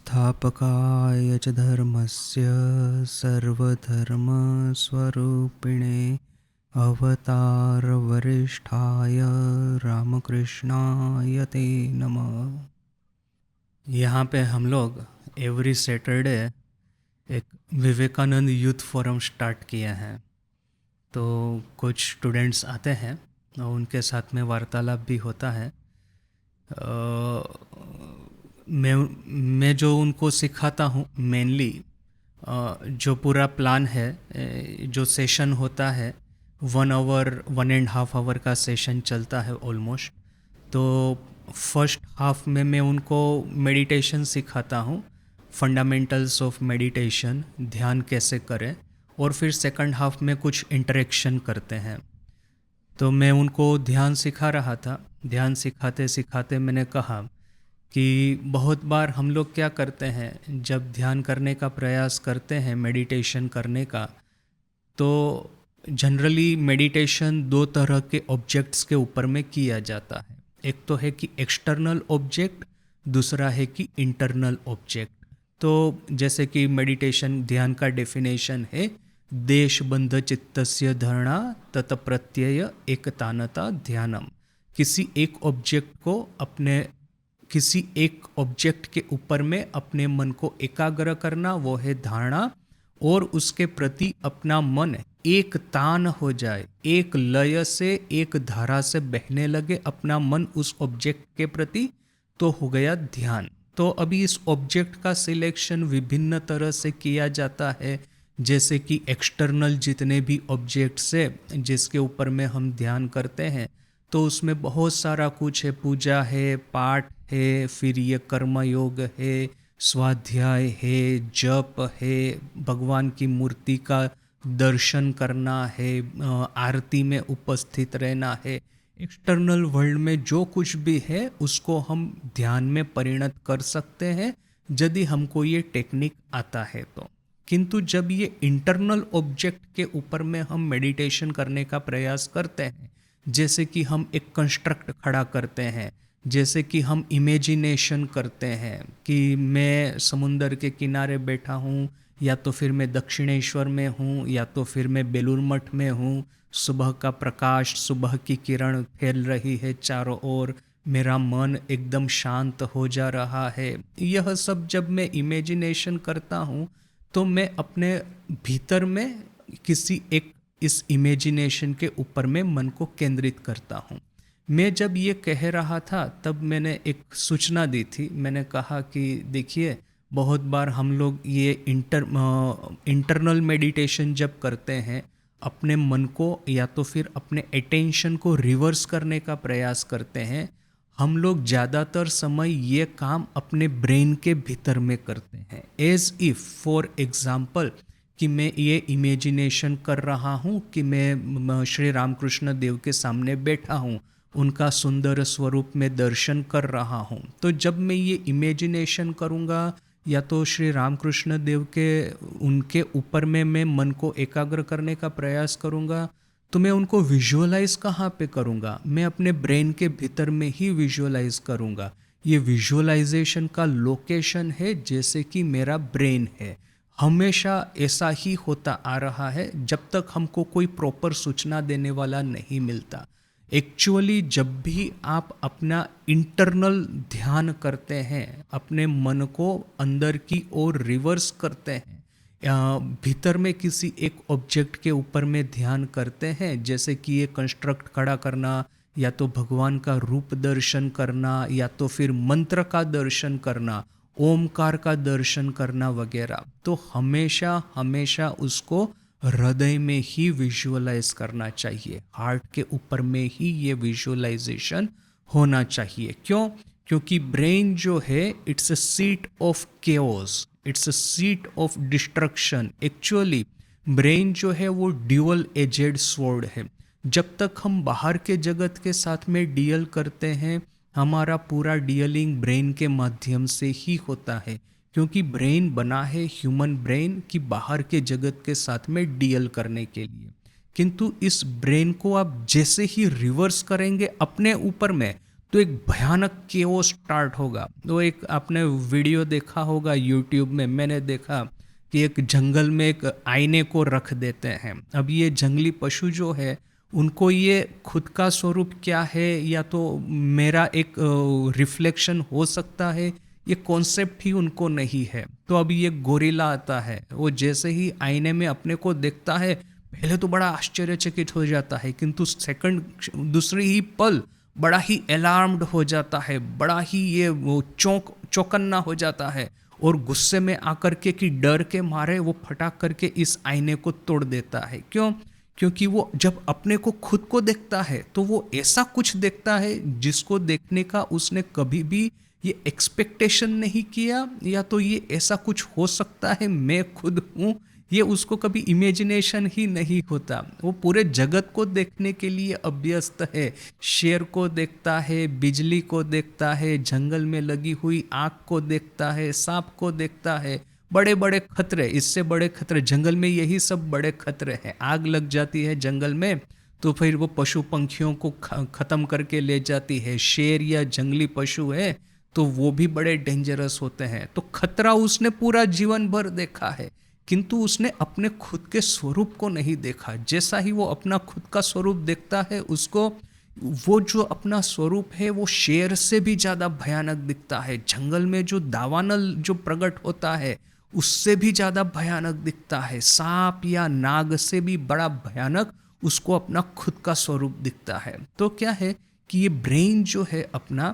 संस्थापकाय च धर्मस्य सर्वधर्मस्वरूपिणे अवतारवरिष्ठाय रामकृष्णाय ते नमः। यहाँ पे हम लोग एवरी सैटरडे एक विवेकानंद यूथ फोरम स्टार्ट किया है। तो कुछ स्टूडेंट्स आते हैं और उनके साथ में वार्तालाप भी होता है। मैं जो उनको सिखाता हूँ मेनली जो पूरा प्लान है, जो सेशन होता है 1 आवर 1.5 आवर का सेशन चलता है ऑलमोस्ट। तो फर्स्ट हाफ में मैं उनको मेडिटेशन सिखाता हूँ, फंडामेंटल्स ऑफ मेडिटेशन, ध्यान कैसे करें, और फिर सेकंड हाफ में कुछ इंटरेक्शन करते हैं। तो मैं उनको ध्यान सिखा रहा था। ध्यान सिखाते सिखाते मैंने कहा कि बहुत बार हम लोग क्या करते हैं, जब ध्यान करने का प्रयास करते हैं, मेडिटेशन करने का, तो जनरली मेडिटेशन 2 तरह के ऑब्जेक्ट्स के ऊपर में किया जाता है। एक तो है कि एक्सटर्नल ऑब्जेक्ट, दूसरा है कि इंटरनल ऑब्जेक्ट। तो जैसे कि मेडिटेशन ध्यान का डेफिनेशन है, देशबंध चित्तस्य धारणा तत प्रत्यय एकतानता ध्यानम। किसी एक ऑब्जेक्ट को किसी एक ऑब्जेक्ट के ऊपर में अपने मन को एकाग्र करना, वो है धारणा, और उसके प्रति अपना मन एक तान हो जाए, एक लय से, एक धारा से बहने लगे अपना मन उस ऑब्जेक्ट के प्रति, तो हो गया ध्यान। तो अभी इस ऑब्जेक्ट का सिलेक्शन विभिन्न तरह से किया जाता है, जैसे कि एक्सटर्नल जितने भी ऑब्जेक्ट्स है जिसके ऊपर में हम ध्यान करते हैं, तो उसमें बहुत सारा कुछ है, पूजा है, पाठ है, फिर ये कर्मयोग है, स्वाध्याय है, जप है, भगवान की मूर्ति का दर्शन करना है, आरती में उपस्थित रहना है। एक्सटर्नल वर्ल्ड में जो कुछ भी है उसको हम ध्यान में परिणत कर सकते हैं यदि हमको ये टेक्निक आता है तो। किंतु जब ये इंटरनल ऑब्जेक्ट के ऊपर में हम मेडिटेशन करने का प्रयास करते हैं, जैसे कि हम एक कंस्ट्रक्ट खड़ा करते हैं, जैसे कि हम इमेजिनेशन करते हैं कि मैं समुंदर के किनारे बैठा हूँ, या तो फिर मैं दक्षिणेश्वर में हूँ, या तो फिर मैं बेलूर मठ में हूँ, सुबह का प्रकाश, सुबह की किरण फैल रही है चारों ओर, मेरा मन एकदम शांत हो जा रहा है। यह सब जब मैं इमेजिनेशन करता हूँ तो मैं अपने भीतर में किसी एक इस इमेजिनेशन के ऊपर में मन को केंद्रित करता हूँ। मैं जब ये कह रहा था तब मैंने एक सूचना दी थी। मैंने कहा कि देखिए, बहुत बार हम लोग ये इंटरनल मेडिटेशन जब करते हैं, अपने मन को या तो फिर अपने अटेंशन को रिवर्स करने का प्रयास करते हैं, हम लोग ज़्यादातर समय ये काम अपने ब्रेन के भीतर में करते हैं। एज इफ फॉर एग्जाम्पल कि मैं ये इमेजिनेशन कर रहा हूँ कि मैं श्री रामकृष्ण देव के सामने बैठा हूँ, उनका सुंदर स्वरूप में दर्शन कर रहा हूँ। तो जब मैं ये इमेजिनेशन करूँगा या तो श्री रामकृष्ण देव के उनके ऊपर में मैं मन को एकाग्र करने का प्रयास करूँगा, तो मैं उनको विजुअलाइज कहाँ पे करूँगा? मैं अपने ब्रेन के भीतर में ही विजुअलाइज करूँगा। ये विजुअलाइजेशन का लोकेशन है जैसे कि मेरा ब्रेन है। हमेशा ऐसा ही होता आ रहा है जब तक हमको कोई प्रॉपर सूचना देने वाला नहीं मिलता। एक्चुअली जब भी आप अपना इंटरनल ध्यान करते हैं, अपने मन को अंदर की ओर रिवर्स करते हैं, भीतर में किसी एक ऑब्जेक्ट के ऊपर में ध्यान करते हैं, जैसे कि ये कंस्ट्रक्ट खड़ा करना, या तो भगवान का रूप दर्शन करना, या तो फिर मंत्र का दर्शन करना, ओमकार का दर्शन करना वगैरह, तो हमेशा हमेशा उसको हृदय में ही विजुअलाइज करना चाहिए। हार्ट के ऊपर में ही ये विजुअलाइजेशन होना चाहिए। क्यों? क्योंकि ब्रेन जो है it's a seat of chaos, it's a seat of destruction. Actually brain जो है वो ड्यूअल एजेड स्वॉर्ड है। जब तक हम बाहर के जगत के साथ में डील करते हैं, हमारा पूरा डीलिंग ब्रेन के माध्यम से ही होता है, क्योंकि ब्रेन बना है, ह्यूमन ब्रेन, की बाहर के जगत के साथ में डील करने के लिए। किंतु इस ब्रेन को आप जैसे ही रिवर्स करेंगे अपने ऊपर में, तो एक भयानक केओस स्टार्ट होगा। वो एक आपने वीडियो देखा होगा यूट्यूब में, मैंने देखा कि एक जंगल में एक आईने को रख देते हैं। अब ये जंगली पशु जो है उनको ये खुद का स्वरूप क्या है या तो मेरा एक रिफ्लेक्शन हो सकता है, ये कॉन्सेप्ट ही उनको नहीं है। तो अभी ये गोरिल्ला आता है, वो जैसे ही आईने में अपने को देखता है पहले तो बड़ा आश्चर्यचकित हो जाता है, किंतु सेकंड दूसरी ही पल बड़ा ही अलार्म्ड हो जाता है, बड़ा ही ये वो चौकन्ना हो जाता है और गुस्से में आकर के कि डर के मारे वो फटाक करके इस आईने को तोड़ देता है। क्यों? क्योंकि वो जब अपने को खुद को देखता है तो वो ऐसा कुछ देखता है जिसको देखने का उसने कभी भी ये एक्सपेक्टेशन नहीं किया, या तो ये ऐसा कुछ हो सकता है मैं खुद हूँ, ये उसको कभी इमेजिनेशन ही नहीं होता। वो पूरे जगत को देखने के लिए अभ्यस्त है, शेर को देखता है, बिजली को देखता है, जंगल में लगी हुई आग को देखता है, सांप को देखता है, बड़े बड़े खतरे, इससे बड़े खतरे जंगल में यही सब बड़े खतरे हैं। आग लग जाती है जंगल में तो फिर वो पशु पंखियों को खत्म करके ले जाती है। शेर या जंगली पशु है तो वो भी बड़े डेंजरस होते हैं। तो खतरा उसने पूरा जीवन भर देखा है, किंतु उसने अपने खुद के स्वरूप को नहीं देखा। जैसा ही वो अपना खुद का स्वरूप देखता है, उसको वो जो अपना स्वरूप है वो शेर से भी ज़्यादा भयानक दिखता है। जंगल में जो दावानल जो प्रकट होता है उससे भी ज़्यादा भयानक दिखता है। सांप या नाग से भी बड़ा भयानक उसको अपना खुद का स्वरूप दिखता है। तो क्या है कि ये ब्रेन जो है अपना,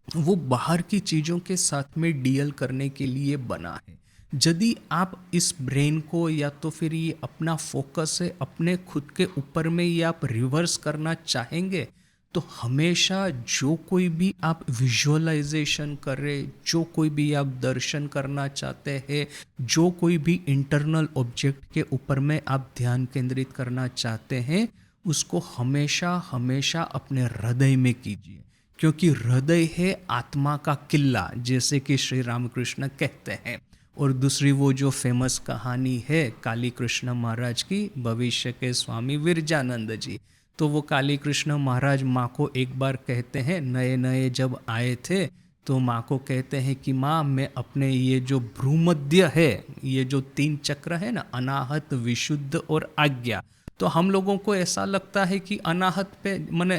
वो बाहर की चीज़ों के साथ में डील करने के लिए बना है। यदि आप इस ब्रेन को या तो फिर ये अपना फोकस है अपने खुद के ऊपर में ये आप रिवर्स करना चाहेंगे, तो हमेशा जो कोई भी आप विजुअलाइजेशन करें, जो कोई भी आप दर्शन करना चाहते हैं, जो कोई भी इंटरनल ऑब्जेक्ट के ऊपर में आप ध्यान केंद्रित करना चाहते हैं, उसको हमेशा हमेशा अपने हृदय में कीजिए, क्योंकि हृदय है आत्मा का किला, जैसे कि श्री रामकृष्ण कहते हैं। और दूसरी वो जो फेमस कहानी है काली कृष्ण महाराज की, भविष्य के स्वामी विरजानंद जी, तो वो काली कृष्ण महाराज माँ को एक बार कहते हैं, नए नए जब आए थे तो माँ को कहते हैं कि माँ मैं अपने ये जो भ्रूमध्य है, ये जो 3 चक्र है ना, अनाहत, विशुद्ध और आज्ञा, तो हम लोगों को ऐसा लगता है कि अनाहत पे माने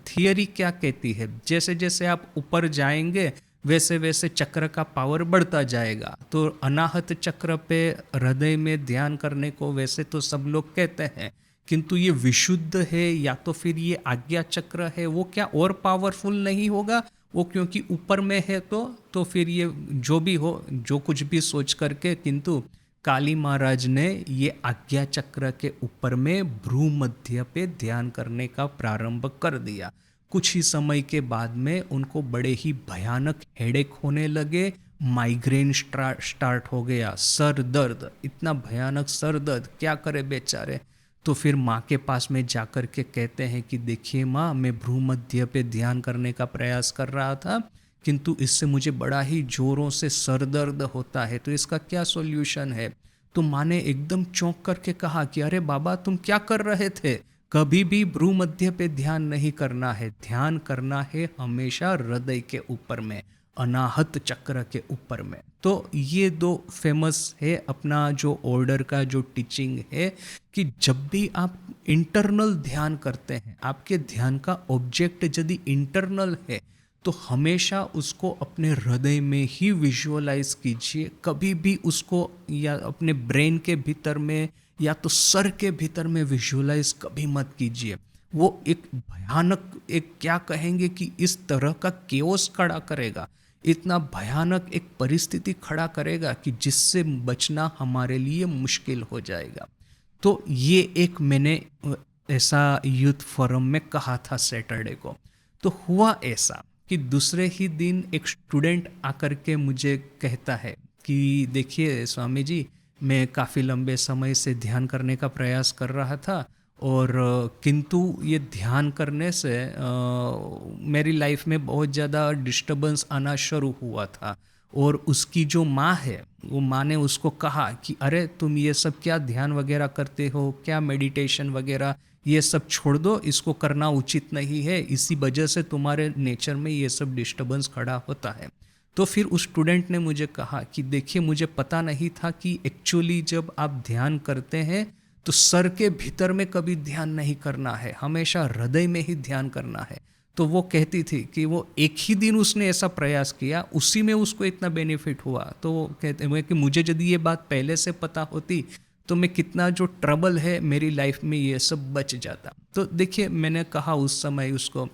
थियरी क्या कहती है, जैसे जैसे आप ऊपर जाएंगे वैसे वैसे चक्र का पावर बढ़ता जाएगा। तो अनाहत चक्र पे हृदय में ध्यान करने को वैसे तो सब लोग कहते हैं, किंतु ये विशुद्ध है या तो फिर ये आज्ञा चक्र है, वो क्या और पावरफुल नहीं होगा? वो क्योंकि ऊपर में है तो फिर ये जो भी हो, जो कुछ भी सोच करके, किंतु काली महाराज ने ये आज्ञा चक्र के ऊपर में भ्रू मध्य पे ध्यान करने का प्रारंभ कर दिया। कुछ ही समय के बाद में उनको बड़े ही भयानक हेडेक होने लगे, माइग्रेन स्टार्ट हो गया, सर दर्द, इतना भयानक सर दर्द, क्या करे बेचारे। तो फिर माँ के पास में जाकर के कहते हैं कि देखिए माँ, मैं भ्रूमध्य पे ध्यान करने का प्रयास कर रहा था, किंतु इससे मुझे बड़ा ही जोरों से सर दर्द होता है, तो इसका क्या सॉल्यूशन है? तो माँ ने एकदम चौंक करके कहा कि अरे बाबा, तुम क्या कर रहे थे? कभी भी भ्रूमध्य पे ध्यान नहीं करना है, ध्यान करना है हमेशा हृदय के ऊपर में, अनाहत चक्र के ऊपर में। तो ये 2 फेमस है अपना जो ऑर्डर का जो टीचिंग है कि जब भी आप इंटरनल ध्यान करते हैं, आपके ध्यान का ऑब्जेक्ट यदि इंटरनल है, तो हमेशा उसको अपने हृदय में ही विजुअलाइज कीजिए। कभी भी उसको या अपने ब्रेन के भीतर में या तो सर के भीतर में विजुअलाइज कभी मत कीजिए। वो एक भयानक, एक क्या कहेंगे कि इस तरह का केओस खड़ा करेगा, इतना भयानक एक परिस्थिति खड़ा करेगा कि जिससे बचना हमारे लिए मुश्किल हो जाएगा। तो ये एक मैंने ऐसा यूथ फोरम में कहा था सैटरडे को। तो हुआ ऐसा कि दूसरे ही दिन एक स्टूडेंट आकर के मुझे कहता है कि देखिए स्वामी जी, मैं काफ़ी लंबे समय से ध्यान करने का प्रयास कर रहा था, और किंतु ये ध्यान करने से मेरी लाइफ में बहुत ज़्यादा डिस्टर्बेंस आना शुरू हुआ था। और उसकी जो माँ है, वो माँ ने उसको कहा कि अरे तुम ये सब क्या ध्यान वगैरह करते हो, क्या मेडिटेशन वगैरह, ये सब छोड़ दो, इसको करना उचित नहीं है, इसी वजह से तुम्हारे नेचर में ये सब डिस्टर्बेंस खड़ा होता है। तो फिर उस स्टूडेंट ने मुझे कहा कि देखिए, मुझे पता नहीं था कि एक्चुअली जब आप ध्यान करते हैं तो सर के भीतर में कभी ध्यान नहीं करना है, हमेशा हृदय में ही ध्यान करना है। तो वो कहती थी कि वो एक ही दिन उसने ऐसा प्रयास किया, उसी में उसको इतना बेनिफिट हुआ। तो वो कहते हैं कि मुझे यदि ये बात पहले से पता होती तो मैं कितना जो ट्रबल है मेरी लाइफ में ये सब बच जाता। तो देखिए, मैंने कहा उस समय उसको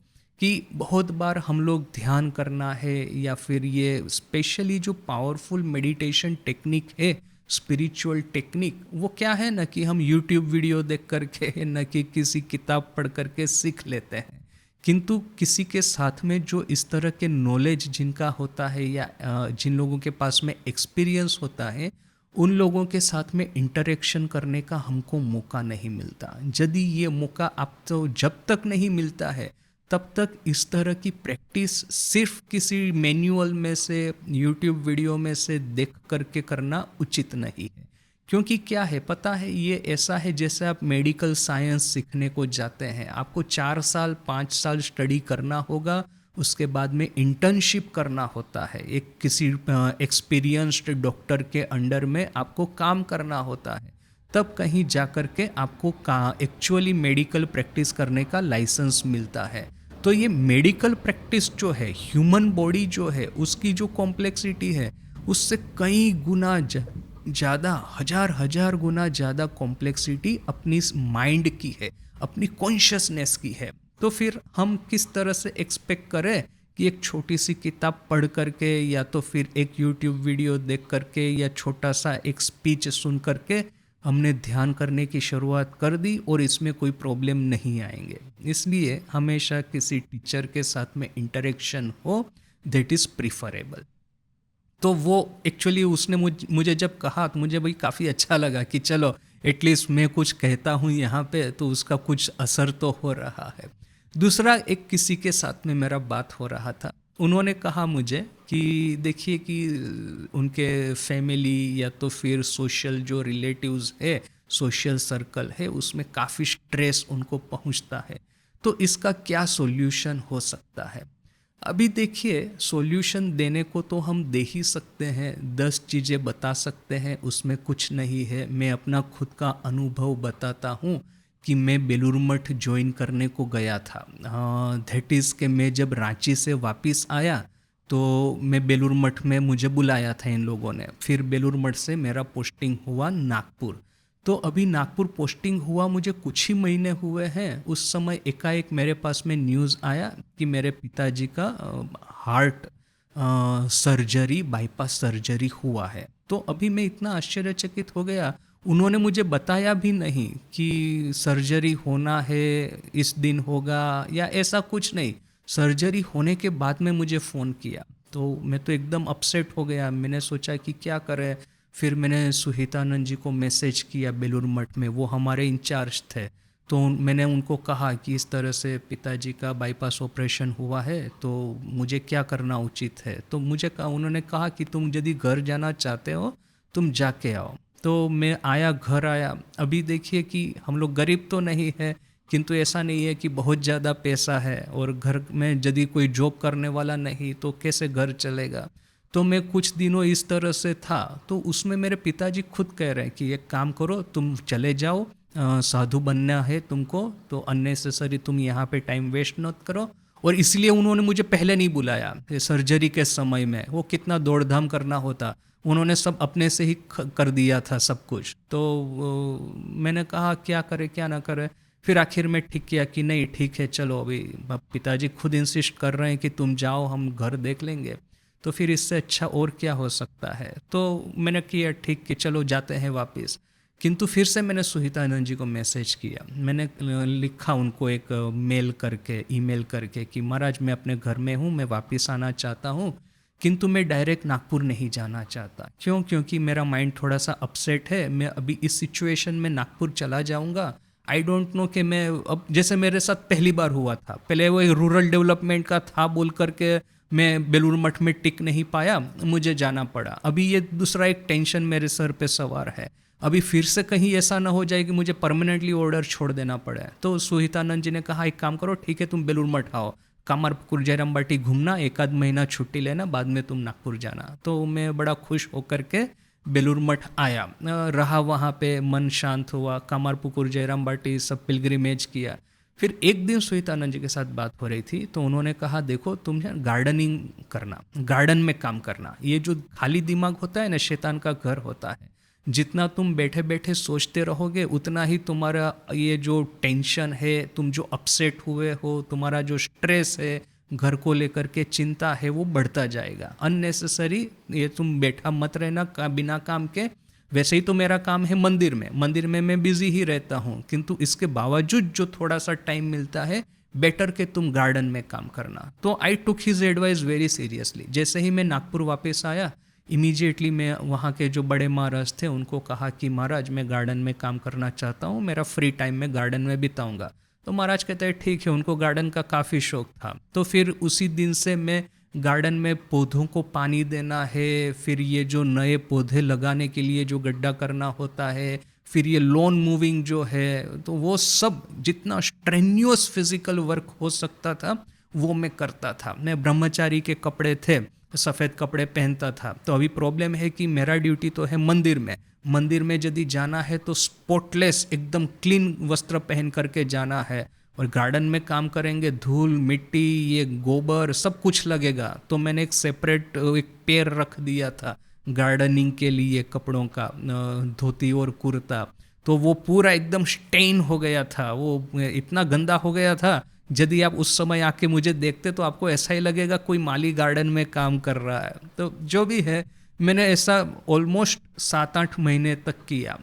कि बहुत बार हम लोग ध्यान करना है या फिर ये स्पेशली जो पावरफुल मेडिटेशन टेक्निक है, स्पिरिचुअल टेक्निक, वो क्या है ना कि हम यूट्यूब वीडियो देख करके न कि किसी किताब पढ़ करके सीख लेते हैं, किंतु किसी के साथ में जो इस तरह के नॉलेज जिनका होता है या जिन लोगों के पास में एक्सपीरियंस होता है, उन लोगों के साथ में इंटरेक्शन करने का हमको मौका नहीं मिलता। यदि ये मौका आप तो जब तक नहीं मिलता है तब तक इस तरह की प्रैक्टिस सिर्फ किसी मैनुअल में से, यूट्यूब वीडियो में से देख करके करना उचित नहीं है। क्योंकि क्या है पता है, ये ऐसा है जैसे आप मेडिकल साइंस सीखने को जाते हैं, आपको 4 साल 5 साल स्टडी करना होगा, उसके बाद में इंटर्नशिप करना होता है, एक किसी एक्सपीरियंस्ड डॉक्टर के अंडर में आपको काम करना होता है, तब कहीं जा कर के आपको एक्चुअली मेडिकल प्रैक्टिस करने का लाइसेंस मिलता है। तो ये मेडिकल प्रैक्टिस जो है, ह्यूमन बॉडी जो है उसकी जो कॉम्प्लेक्सिटी है उससे कई गुना ज़्यादा, हजार गुना ज़्यादा कॉम्प्लेक्सिटी अपनी माइंड की है, अपनी कॉन्शियसनेस की है। तो फिर हम किस तरह से एक्सपेक्ट करें कि एक छोटी सी किताब पढ़ करके या तो फिर एक यूट्यूब वीडियो देख करके या छोटा सा एक स्पीच सुन करके हमने ध्यान करने की शुरुआत कर दी और इसमें कोई प्रॉब्लम नहीं आएंगे। इसलिए हमेशा किसी टीचर के साथ में इंटरेक्शन हो, दैट इज़ प्रिफरेबल। तो वो एक्चुअली उसने मुझे जब कहा तो मुझे भाई काफ़ी अच्छा लगा कि चलो एटलीस्ट मैं कुछ कहता हूँ यहाँ पे तो उसका कुछ असर तो हो रहा है। दूसरा, एक किसी के साथ में मेरा बात हो रहा था, उन्होंने कहा मुझे कि देखिए कि उनके फैमिली या तो फिर सोशल जो रिलेटिव्स है, सोशल सर्कल है, उसमें काफ़ी स्ट्रेस उनको पहुंचता है, तो इसका क्या सॉल्यूशन हो सकता है। अभी देखिए, सॉल्यूशन देने को तो हम दे ही सकते हैं, 10 चीज़ें बता सकते हैं, उसमें कुछ नहीं है। मैं अपना खुद का अनुभव बताता हूँ कि मैं बेलूर मठ ज्वाइन करने को गया था। दैट इज़ कि मैं जब रांची से वापस आया तो मैं बेलूर मठ में मुझे बुलाया था इन लोगों ने, फिर बेलूर मठ से मेरा पोस्टिंग हुआ नागपुर। तो अभी नागपुर पोस्टिंग हुआ मुझे कुछ ही महीने हुए हैं, उस समय एकाएक मेरे पास में न्यूज़ आया कि मेरे पिताजी का हार्ट सर्जरी, बाईपास सर्जरी हुआ है। तो अभी मैं इतना आश्चर्यचकित हो गया, उन्होंने मुझे बताया भी नहीं कि सर्जरी होना है, इस दिन होगा या ऐसा कुछ नहीं। सर्जरी होने के बाद में मुझे फ़ोन किया तो मैं तो एकदम अपसेट हो गया। मैंने सोचा कि क्या करें, फिर मैंने सुहितानंद जी को मैसेज किया बेलूर मठ में, वो हमारे इंचार्ज थे। तो मैंने उनको कहा कि इस तरह से पिताजी का बाईपास ऑपरेशन हुआ है तो मुझे क्या करना उचित है। तो मुझे उन्होंने कहा कि तुम यदि घर जाना चाहते हो तुम जाके आओ। तो मैं आया, घर आया। अभी देखिए कि हम लोग गरीब तो नहीं है, किंतु ऐसा नहीं है कि बहुत ज़्यादा पैसा है, और घर में यदि कोई जॉब करने वाला नहीं तो कैसे घर चलेगा। तो मैं कुछ दिनों इस तरह से था, तो उसमें मेरे पिताजी खुद कह रहे हैं कि एक काम करो, तुम चले जाओ, साधु बनना है तुमको, तो अननेसेसरी तुम यहाँ पे टाइम वेस्ट मत करो। और इसलिए उन्होंने मुझे पहले नहीं बुलाया सर्जरी के समय में, वो कितना दौड़-धाम करना होता, उन्होंने सब अपने से ही कर दिया था सब कुछ। तो मैंने कहा क्या करे क्या ना करे, फिर आखिर में ठीक किया कि नहीं ठीक है चलो, अभी पिताजी खुद इंसिस्ट कर रहे हैं कि तुम जाओ, हम घर देख लेंगे, तो फिर इससे अच्छा और क्या हो सकता है। तो मैंने किया ठीक कि चलो जाते हैं वापस। किंतु फिर से मैंने सुहितानंद जी को मैसेज किया, मैंने लिखा उनको एक मेल करके, ईमेल करके कि महाराज मैं अपने घर में हूँ, मैं वापस आना चाहता हूँ, किंतु मैं डायरेक्ट नागपुर नहीं जाना चाहता। क्यों? क्योंकि मेरा माइंड थोड़ा सा अपसेट है, मैं अभी इस सिचुएशन में नागपुर चला जाऊँगा, आई डोंट नो कि मैं अब, जैसे मेरे साथ पहली बार हुआ था, पहले वो एक रूरल डेवलपमेंट का था बोल करके मैं बेलूर मठ में टिक नहीं पाया, मुझे जाना पड़ा। अभी ये दूसरा एक टेंशन मेरे सर पे सवार है। अभी फिर से कहीं ऐसा ना हो जाए कि मुझे परमानेंटली ऑर्डर छोड़ देना पड़े। तो सुहितानंद जी ने कहा एक काम करो, ठीक है तुम बेलूर मठ आओ, कामारपुकुर जयराम बाटी घूमना, एक आध महीना छुट्टी लेना, बाद में तुम नागपुर जाना। तो मैं बड़ा खुश होकर के बेलूर मठ आया, रहा वहाँ पे, मन शांत हुआ, कामारपुकुर जयराम बाटी सब पिलग्रिमेज किया। फिर एक दिन सुहितानंद जी के साथ बात हो रही थी, तो उन्होंने कहा देखो तुम गार्डनिंग करना, गार्डन में काम करना। ये जो खाली दिमाग होता है ना, शैतान का घर होता है। जितना तुम बैठे बैठे सोचते रहोगे उतना ही तुम्हारा ये जो टेंशन है, तुम जो अपसेट हुए हो, तुम्हारा जो स्ट्रेस है, घर को लेकर के चिंता है, वो बढ़ता जाएगा। अननेसेसरी ये तुम बैठा मत रहना बिना काम के। वैसे ही तो मेरा काम है मंदिर में मैं बिजी ही रहता हूँ, किंतु इसके बावजूद जो थोड़ा सा टाइम मिलता है, बेटर के तुम गार्डन में काम करना। तो I took his advice very seriously. जैसे ही मैं नागपुर वापस आया, इमीडिएटली मैं वहाँ के जो बड़े महाराज थे उनको कहा कि महाराज मैं गार्डन में काम करना चाहता हूँ, मेरा फ्री टाइम में गार्डन में बिताऊंगा। तो महाराज कहते हैं ठीक है, उनको गार्डन का काफ़ी शौक था। तो फिर उसी दिन से मैं गार्डन में पौधों को पानी देना है, फिर ये जो नए पौधे लगाने के लिए जो गड्ढा करना होता है, फिर ये लॉन मूविंग जो है, तो वो सब जितना स्ट्रेन्यूअस फिजिकल वर्क हो सकता था वो मैं करता था। मैं ब्रह्मचारी के कपड़े थे, सफ़ेद कपड़े पहनता था। तो अभी प्रॉब्लम है कि मेरा ड्यूटी तो है मंदिर में यदि जाना है तो स्पॉटलेस एकदम क्लीन वस्त्र पहन करके जाना है। और गार्डन में काम करेंगे, धूल मिट्टी ये गोबर सब कुछ लगेगा। तो मैंने एक सेपरेट एक पेयर रख दिया था गार्डनिंग के लिए कपड़ों का, धोती और कुर्ता। तो वो पूरा एकदम स्टेन हो गया था, वो इतना गंदा हो गया था, यदि आप उस समय आके मुझे देखते तो आपको ऐसा ही लगेगा कोई माली गार्डन में काम कर रहा है। तो जो भी है, मैंने ऐसा ऑलमोस्ट 7-8 महीने तक किया,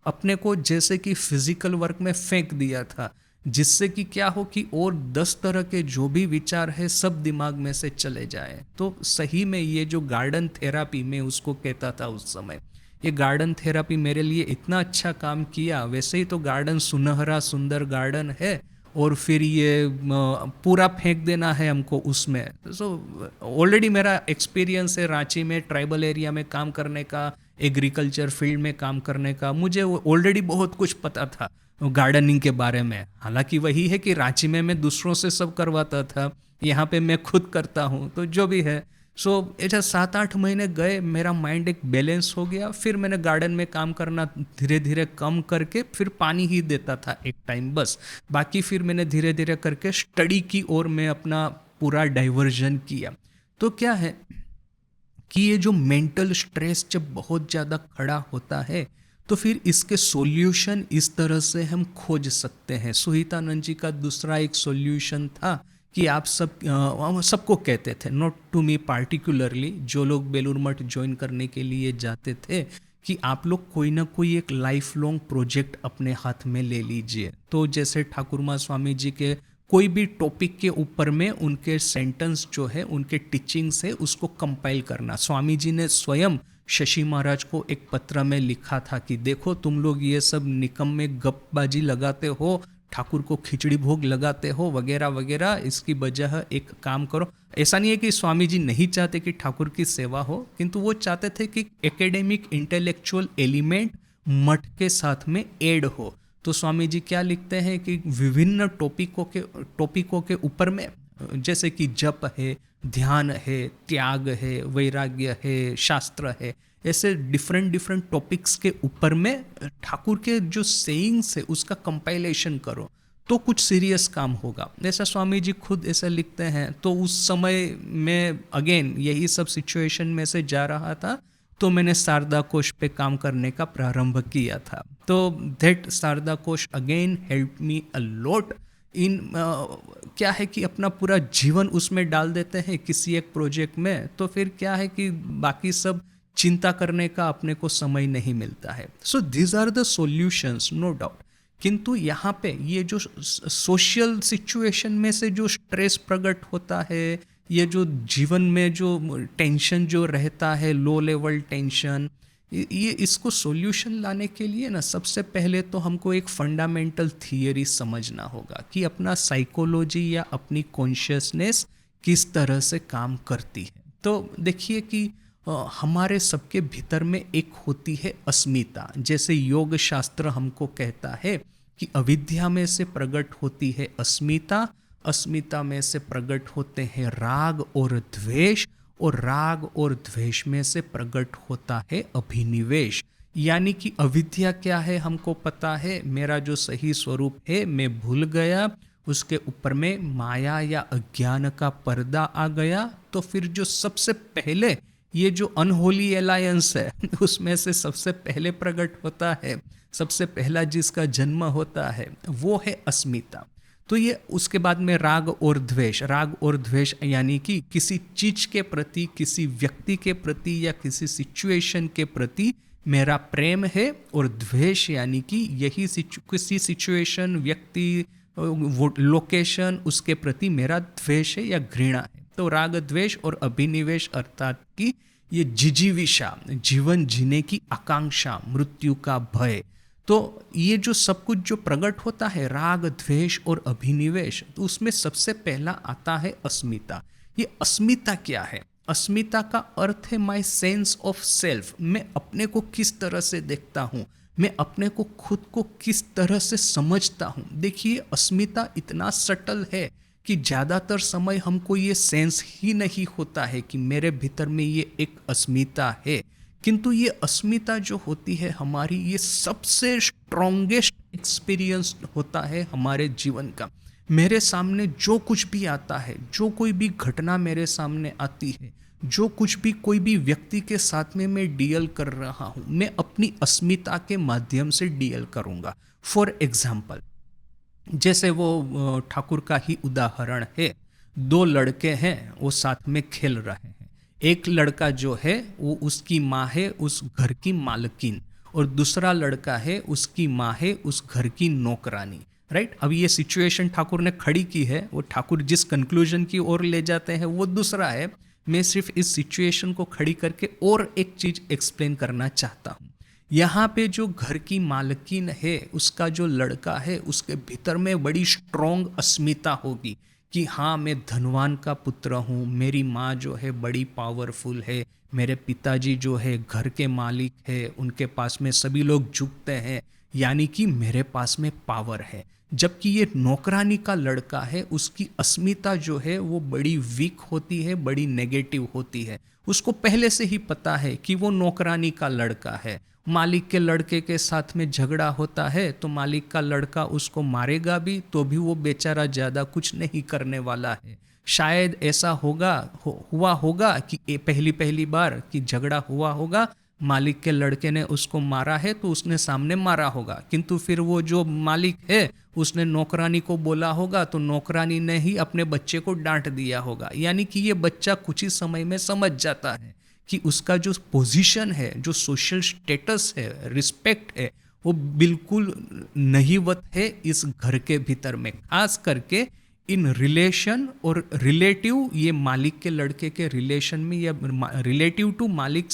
अपने को जैसे कि फिजिकल वर्क में फेंक दिया था, जिससे कि क्या हो कि और 10 तरह के जो भी विचार है सब दिमाग में से चले जाए। तो सही में ये जो गार्डन थेरापी मैं उसको कहता था उस समय, ये गार्डन थेरापी मेरे लिए इतना अच्छा काम किया। वैसे ही तो गार्डन सुनहरा सुंदर गार्डन है, और फिर ये पूरा फेंक देना है हमको उसमें। सो ऑलरेडी मेरा एक्सपीरियंस है रांची में ट्राइबल एरिया में काम करने का, एग्रीकल्चर फील्ड में काम करने का, मुझे ऑलरेडी बहुत कुछ पता था गार्डनिंग के बारे में। हालांकि वही है कि रांची में मैं दूसरों से सब करवाता था, यहाँ पे मैं खुद करता हूँ। तो जो भी है, सो ऐसा 7-8 महीने गए, मेरा माइंड एक बैलेंस हो गया। फिर मैंने गार्डन में काम करना धीरे धीरे कम करके, फिर पानी ही देता था एक टाइम बस, बाकी फिर मैंने धीरे धीरे करके स्टडी की और मैं अपना पूरा डाइवर्जन किया। तो क्या है कि ये जो मेंटल स्ट्रेस जब बहुत ज़्यादा खड़ा होता है, तो फिर इसके सॉल्यूशन इस तरह से हम खोज सकते हैं। सुहितानंद जी का दूसरा एक सॉल्यूशन था कि आप सबको कहते थे, नॉट टू मी पार्टिकुलरली, जो लोग बेलूर मठ ज्वाइन करने के लिए जाते थे, कि आप लोग कोई ना कोई एक लाइफ लॉन्ग प्रोजेक्ट अपने हाथ में ले लीजिए। तो जैसे ठाकुरमा स्वामी जी के कोई भी टॉपिक के ऊपर में उनके सेंटेंस जो है, उनके टीचिंग्स है, उसको कंपाइल करना। स्वामी जी ने स्वयं शशि महाराज को एक पत्र में लिखा था कि देखो तुम लोग ये सब निकम्मे गपबाजी लगाते हो, ठाकुर को खिचड़ी भोग लगाते हो वगैरह वगैरह, इसकी वजह एक काम करो। ऐसा नहीं है कि स्वामी जी नहीं चाहते कि ठाकुर की सेवा हो, किंतु वो चाहते थे कि एकेडमिक इंटेलेक्चुअल एलिमेंट मठ के साथ में ऐड हो। तो स्वामी जी क्या लिखते हैं कि विभिन्न टॉपिकों के ऊपर में, जैसे कि जप है, ध्यान है, त्याग है, वैराग्य है, शास्त्र है, ऐसे डिफरेंट टॉपिक्स के ऊपर में ठाकुर के जो सेइंग्स है उसका कंपाइलेशन करो, तो कुछ सीरियस काम होगा। ऐसा स्वामी जी खुद ऐसा लिखते हैं। तो उस समय मैं अगेन यही सब सिचुएशन में से जा रहा था, तो मैंने शारदा कोश पे काम करने का प्रारंभ किया था। तो दैट शारदा कोश again help me a lot in क्या है कि अपना पूरा जीवन उसमें डाल देते हैं किसी एक प्रोजेक्ट में, तो फिर क्या है कि बाकी सब चिंता करने का अपने को समय नहीं मिलता है। So these are the solutions, no doubt. किंतु यहाँ पे ये जो सोशल सिचुएशन में से जो स्ट्रेस प्रकट होता है, ये जो जीवन में जो टेंशन जो रहता है, लो लेवल टेंशन, ये इसको सॉल्यूशन लाने के लिए ना, सबसे पहले तो हमको एक फंडामेंटल थियरी समझना होगा कि अपना साइकोलॉजी या अपनी कॉन्शियसनेस किस तरह से काम करती है। तो देखिए कि हमारे सबके भीतर में एक होती है अस्मिता। जैसे योग शास्त्र हमको कहता है कि अविद्या में से प्रकट होती है अस्मिता, अस्मिता में से प्रकट होते हैं राग और द्वेष, और राग और द्वेष में से प्रकट होता है अभिनिवेश। यानी कि अविद्या क्या है हमको पता है, मेरा जो सही स्वरूप है मैं भूल गया, उसके ऊपर में माया या अज्ञान का पर्दा आ गया। तो फिर जो सबसे पहले ये जो अनहोली अलायंस है उसमें से सबसे पहले प्रकट होता है, सबसे पहला जिसका जन्म होता है वो है अस्मिता। तो ये उसके बाद में राग और द्वेष, राग और द्वेष यानी कि किसी चीज के प्रति, किसी व्यक्ति के प्रति या किसी सिचुएशन के प्रति मेरा प्रेम है, और द्वेष यानी कि यही किसी सिचुएशन, व्यक्ति, लोकेशन, उसके प्रति मेरा द्वेष है या घृणा है। तो राग द्वेष और अभिनिवेश अर्थात कि ये जिजीविषा, जीवन जीने की आकांक्षा, मृत्यु का भय। तो ये जो सब कुछ जो प्रकट होता है राग द्वेष और अभिनिवेश, तो उसमें सबसे पहला आता है अस्मिता। ये अस्मिता क्या है? अस्मिता का अर्थ है माई सेंस ऑफ सेल्फ। मैं अपने को किस तरह से देखता हूँ, मैं अपने को खुद को किस तरह से समझता हूँ। देखिए अस्मिता इतना सटल है कि ज़्यादातर समय हमको ये सेंस ही नहीं होता है कि मेरे भीतर में ये एक अस्मिता है। किंतु ये अस्मिता जो होती है हमारी, ये सबसे स्ट्रॉन्गेस्ट एक्सपीरियंस होता है हमारे जीवन का। मेरे सामने जो कुछ भी आता है, जो कोई भी घटना मेरे सामने आती है, जो कुछ भी कोई भी व्यक्ति के साथ में मैं डील कर रहा हूँ, मैं अपनी अस्मिता के माध्यम से डील करूँगा। फॉर एग्जाम्पल, जैसे वो ठाकुर का ही उदाहरण है, दो लड़के हैं वो साथ में खेल रहे हैं। एक लड़का जो है वो उसकी माँ है उस घर की मालकिन, और दूसरा लड़का है उसकी माँ है उस घर की नौकरानी। राइट? अब ये सिचुएशन ठाकुर ने खड़ी की है, वो ठाकुर जिस कंक्लूजन की ओर ले जाते हैं वो दूसरा है। मैं सिर्फ इस सिचुएशन को खड़ी करके और एक चीज एक्सप्लेन करना चाहता हूँ। यहाँ पे जो घर की मालकिन है, उसका जो लड़का है, उसके भीतर में बड़ी स्ट्रॉन्ग अस्मिता होगी कि हाँ मैं धनवान का पुत्र हूँ, मेरी माँ जो है बड़ी पावरफुल है, मेरे पिताजी जो है घर के मालिक है, उनके पास में सभी लोग झुकते हैं, यानी कि मेरे पास में पावर है। जबकि ये नौकरानी का लड़का है, उसकी अस्मिता जो है वो बड़ी वीक होती है, बड़ी नेगेटिव होती है। उसको पहले से ही पता है कि वो नौकरानी का लड़का है, मालिक के लड़के के साथ में झगड़ा होता है तो मालिक का लड़का उसको मारेगा भी, तो भी वो बेचारा ज़्यादा कुछ नहीं करने वाला है। शायद ऐसा हुआ होगा कि पहली बार कि झगड़ा हुआ होगा, मालिक के लड़के ने उसको मारा है तो उसने सामने मारा होगा, किंतु फिर वो जो मालिक है उसने नौकरानी को बोला होगा तो नौकरानी ने ही अपने बच्चे को डांट दिया होगा। यानी कि ये बच्चा कुछ ही समय में समझ जाता है कि उसका जो पोजीशन है, जो सोशल स्टेटस है, रिस्पेक्ट है, वो बिल्कुल नहीवत है इस घर के भीतर में। खास करके इन रिलेशन और रिलेटिव, ये मालिक के लड़के के रिलेशन में या रिलेटिव टू मालिक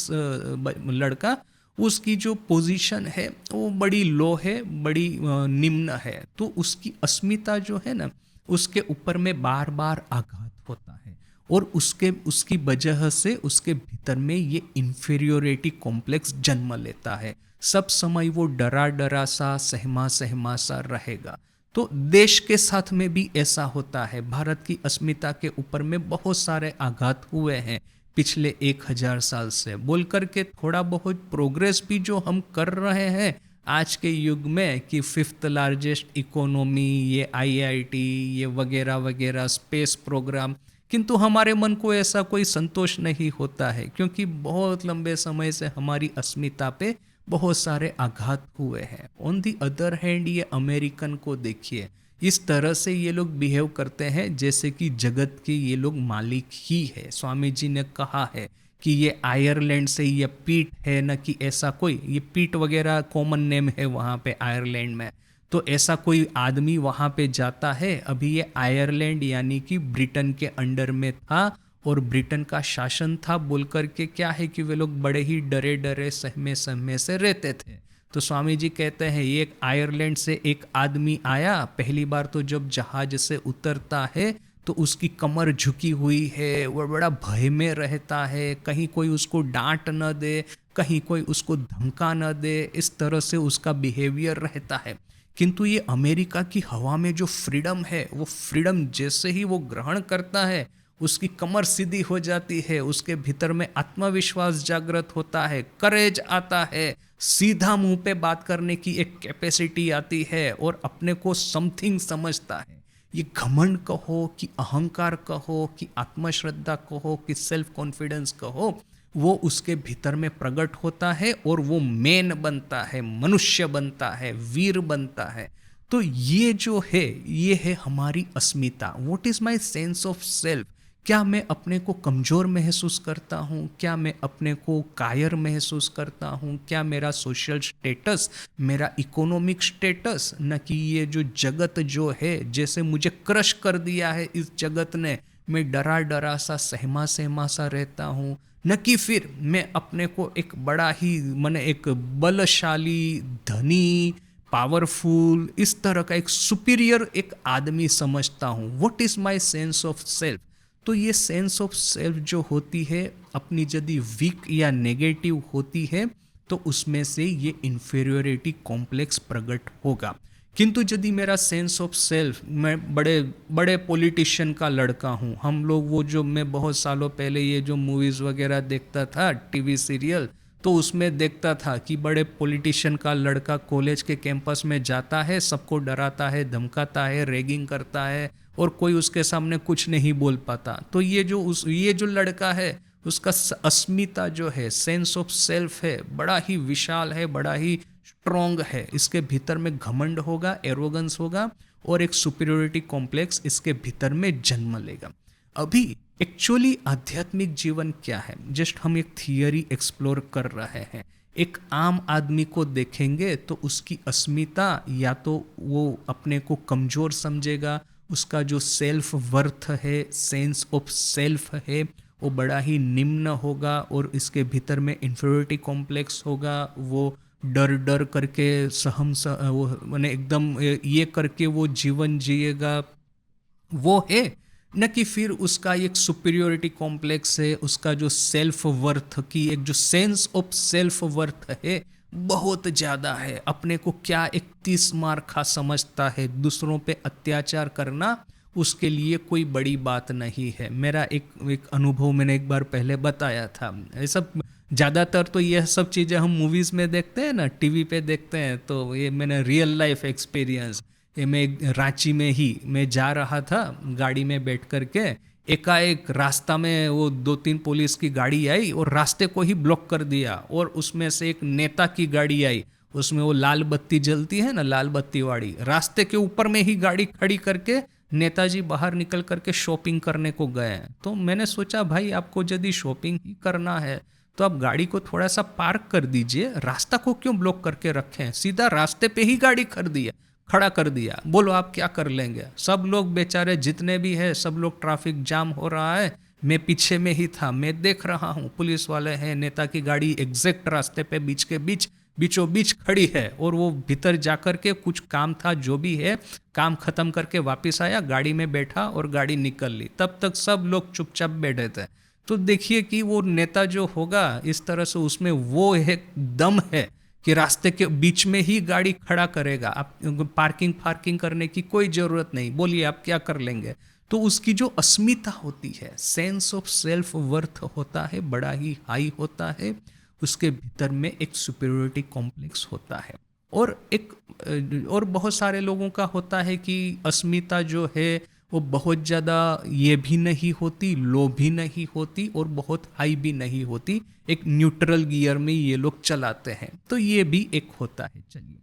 लड़का, उसकी जो पोजीशन है वो बड़ी लो है, बड़ी निम्न है। तो उसकी अस्मिता जो है ना, उसके ऊपर में बार बार आघात होता है, और उसकी वजह से उसके भीतर में ये इंफीरियोरिटी कॉम्प्लेक्स जन्म लेता है। सब समय वो डरा डरा सा, सहमा सहमा सा रहेगा। तो देश के साथ में भी ऐसा होता है। भारत की अस्मिता के ऊपर में बहुत सारे आघात हुए हैं पिछले 1000 साल से। बोल करके थोड़ा बहुत प्रोग्रेस भी जो हम कर रहे हैं आज के युग में कि 5th लार्जेस्ट इकोनॉमी, ये IIT, ये वगैरह वगैरह, स्पेस प्रोग्राम, किंतु हमारे मन को ऐसा कोई संतोष नहीं होता है, क्योंकि बहुत लंबे समय से हमारी अस्मिता पे बहुत सारे आघात हुए हैं। ऑन दी अदर हैंड ये अमेरिकन को देखिए, इस तरह से ये लोग बिहेव करते हैं जैसे कि जगत के ये लोग मालिक ही है। स्वामी जी ने कहा है कि ये आयरलैंड से ये पीट है, न कि ऐसा कोई, ये पीट वगैरह कॉमन नेम है वहाँ पे आयरलैंड में। तो ऐसा कोई आदमी वहाँ पे जाता है, अभी ये आयरलैंड यानी कि ब्रिटेन के अंडर में था और ब्रिटेन का शासन था, बोल करके क्या है कि वे लोग बड़े ही डरे डरे सहमे सहमे से रहते थे। तो स्वामी जी कहते हैं एक आयरलैंड से एक आदमी आया, पहली बार तो जब जहाज से उतरता है तो उसकी कमर झुकी हुई है, वो बड़ा भय में रहता है, कहीं कोई उसको डांट न दे, कहीं कोई उसको धमका न दे, इस तरह से उसका बिहेवियर रहता है। किंतु ये अमेरिका की हवा में जो फ्रीडम है, वो फ्रीडम जैसे ही वो ग्रहण करता है, उसकी कमर सीधी हो जाती है, उसके भीतर में आत्मविश्वास जागृत होता है, करेज आता है, सीधा मुंह पे बात करने की एक कैपेसिटी आती है और अपने को समथिंग समझता है। ये घमंड कहो कि अहंकार कहो कि आत्मश्रद्धा कहो कि सेल्फ कॉन्फिडेंस कहो, वो उसके भीतर में प्रकट होता है और वो मैन बनता है, मनुष्य बनता है, वीर बनता है। तो ये जो है, ये है हमारी अस्मिता। What is my sense of self? क्या मैं अपने को कमज़ोर महसूस करता हूँ? क्या मैं अपने को कायर महसूस करता हूँ? क्या मेरा सोशल स्टेटस, मेरा इकोनॉमिक स्टेटस, न कि ये जो जगत जो है जैसे मुझे क्रश कर दिया है इस जगत ने, मैं डरा डरा सा सहमा सहमा सा रहता हूँ, न कि फिर मैं अपने को एक बड़ा ही माने एक बलशाली, धनी, पावरफुल, इस तरह का एक सुपीरियर एक आदमी समझता हूँ। What is my sense of self? तो ये सेंस ऑफ सेल्फ जो होती है, अपनी यदि वीक या नेगेटिव होती है, तो उसमें से ये इन्फीरियोरिटी कॉम्प्लेक्स प्रकट होगा। किंतु यदि मेरा सेंस ऑफ सेल्फ, मैं बड़े बड़े पॉलिटिशियन का लड़का हूँ, हम लोग वो जो मैं बहुत सालों पहले ये जो मूवीज़ वगैरह देखता था, टीवी सीरियल, तो उसमें देखता था कि बड़े पॉलिटिशियन का लड़का कॉलेज के कैंपस में जाता है, सबको डराता है, धमकाता है, रैगिंग करता है और कोई उसके सामने कुछ नहीं बोल पाता। तो ये जो लड़का है, उसका अस्मिता जो है, सेंस ऑफ सेल्फ है, बड़ा ही विशाल है, बड़ा ही स्ट्रॉन्ग है। इसके भीतर में घमंड होगा, एरोगेंस होगा और एक सुपीरियोरिटी कॉम्प्लेक्स इसके भीतर में जन्म लेगा। अभी एक्चुअली आध्यात्मिक जीवन क्या है, जस्ट हम एक थियरी एक्सप्लोर कर रहे हैं। एक आम आदमी को देखेंगे तो उसकी अस्मिता, या तो वो अपने को कमजोर समझेगा, उसका जो सेल्फ वर्थ है, सेंस ऑफ सेल्फ है, वो बड़ा ही निम्न होगा और इसके भीतर में इन्फीरियोरिटी कॉम्प्लेक्स होगा। वो डर डर करके वो माने एकदम ये करके वो जीवन जिएगा, वो है। न कि फिर उसका एक सुपीरियोरिटी कॉम्प्लेक्स है, उसका जो सेल्फ वर्थ की एक जो सेंस ऑफ सेल्फ वर्थ है बहुत ज़्यादा है, अपने को क्या एक 30 मार खा समझता है, दूसरों पे अत्याचार करना उसके लिए कोई बड़ी बात नहीं है। मेरा एक अनुभव मैंने एक बार पहले बताया था। ये सब ज़्यादातर तो यह सब चीज़ें हम मूवीज़ में देखते हैं ना, टीवी पे देखते हैं, तो ये मैंने रियल लाइफ एक्सपीरियंस, ये मैं रांची में ही मैं जा रहा था गाड़ी में बैठ कर के, एकाएक रास्ता में वो 2-3 पुलिस की गाड़ी आई और रास्ते को ही ब्लॉक कर दिया, और उसमें से एक नेता की गाड़ी आई, उसमें वो लाल बत्ती जलती है ना, लाल बत्ती वाली, रास्ते के ऊपर में ही गाड़ी खड़ी करके नेताजी बाहर निकल करके शॉपिंग करने को गए। तो मैंने सोचा भाई आपको यदि शॉपिंग ही करना है तो आप गाड़ी को थोड़ा सा पार्क कर दीजिए, रास्ता को क्यों ब्लॉक करके रखें, सीधा रास्ते पे ही गाड़ी खड़ा कर दिया, बोलो आप क्या कर लेंगे। सब लोग बेचारे जितने भी है, सब लोग, ट्रैफिक जाम हो रहा है, मैं पीछे में ही था, मैं देख रहा हूँ पुलिस वाले हैं, नेता की गाड़ी एग्जैक्ट रास्ते पे बीचों बीच खड़ी है, और वो भीतर जाकर के कुछ काम था, जो भी है काम खत्म करके वापस आया, गाड़ी में बैठा और गाड़ी निकल ली। तब तक सब लोग चुपचाप बैठे थे। तो देखिए कि वो नेता जो होगा इस तरह से, उसमें वो एक दम है कि रास्ते के बीच में ही गाड़ी खड़ा करेगा, आप पार्किंग करने की कोई ज़रूरत नहीं, बोलिए आप क्या कर लेंगे। तो उसकी जो अस्मिता होती है, सेंस ऑफ सेल्फ वर्थ होता है, बड़ा ही हाई होता है, उसके भीतर में एक सुपीरियोरिटी कॉम्प्लेक्स होता है। और बहुत सारे लोगों का होता है कि अस्मिता जो है वो बहुत ज़्यादा ये भी नहीं होती, लो भी नहीं होती और बहुत हाई भी नहीं होती, एक न्यूट्रल गियर में ये लोग चलाते हैं। तो ये भी एक होता है। चलिए,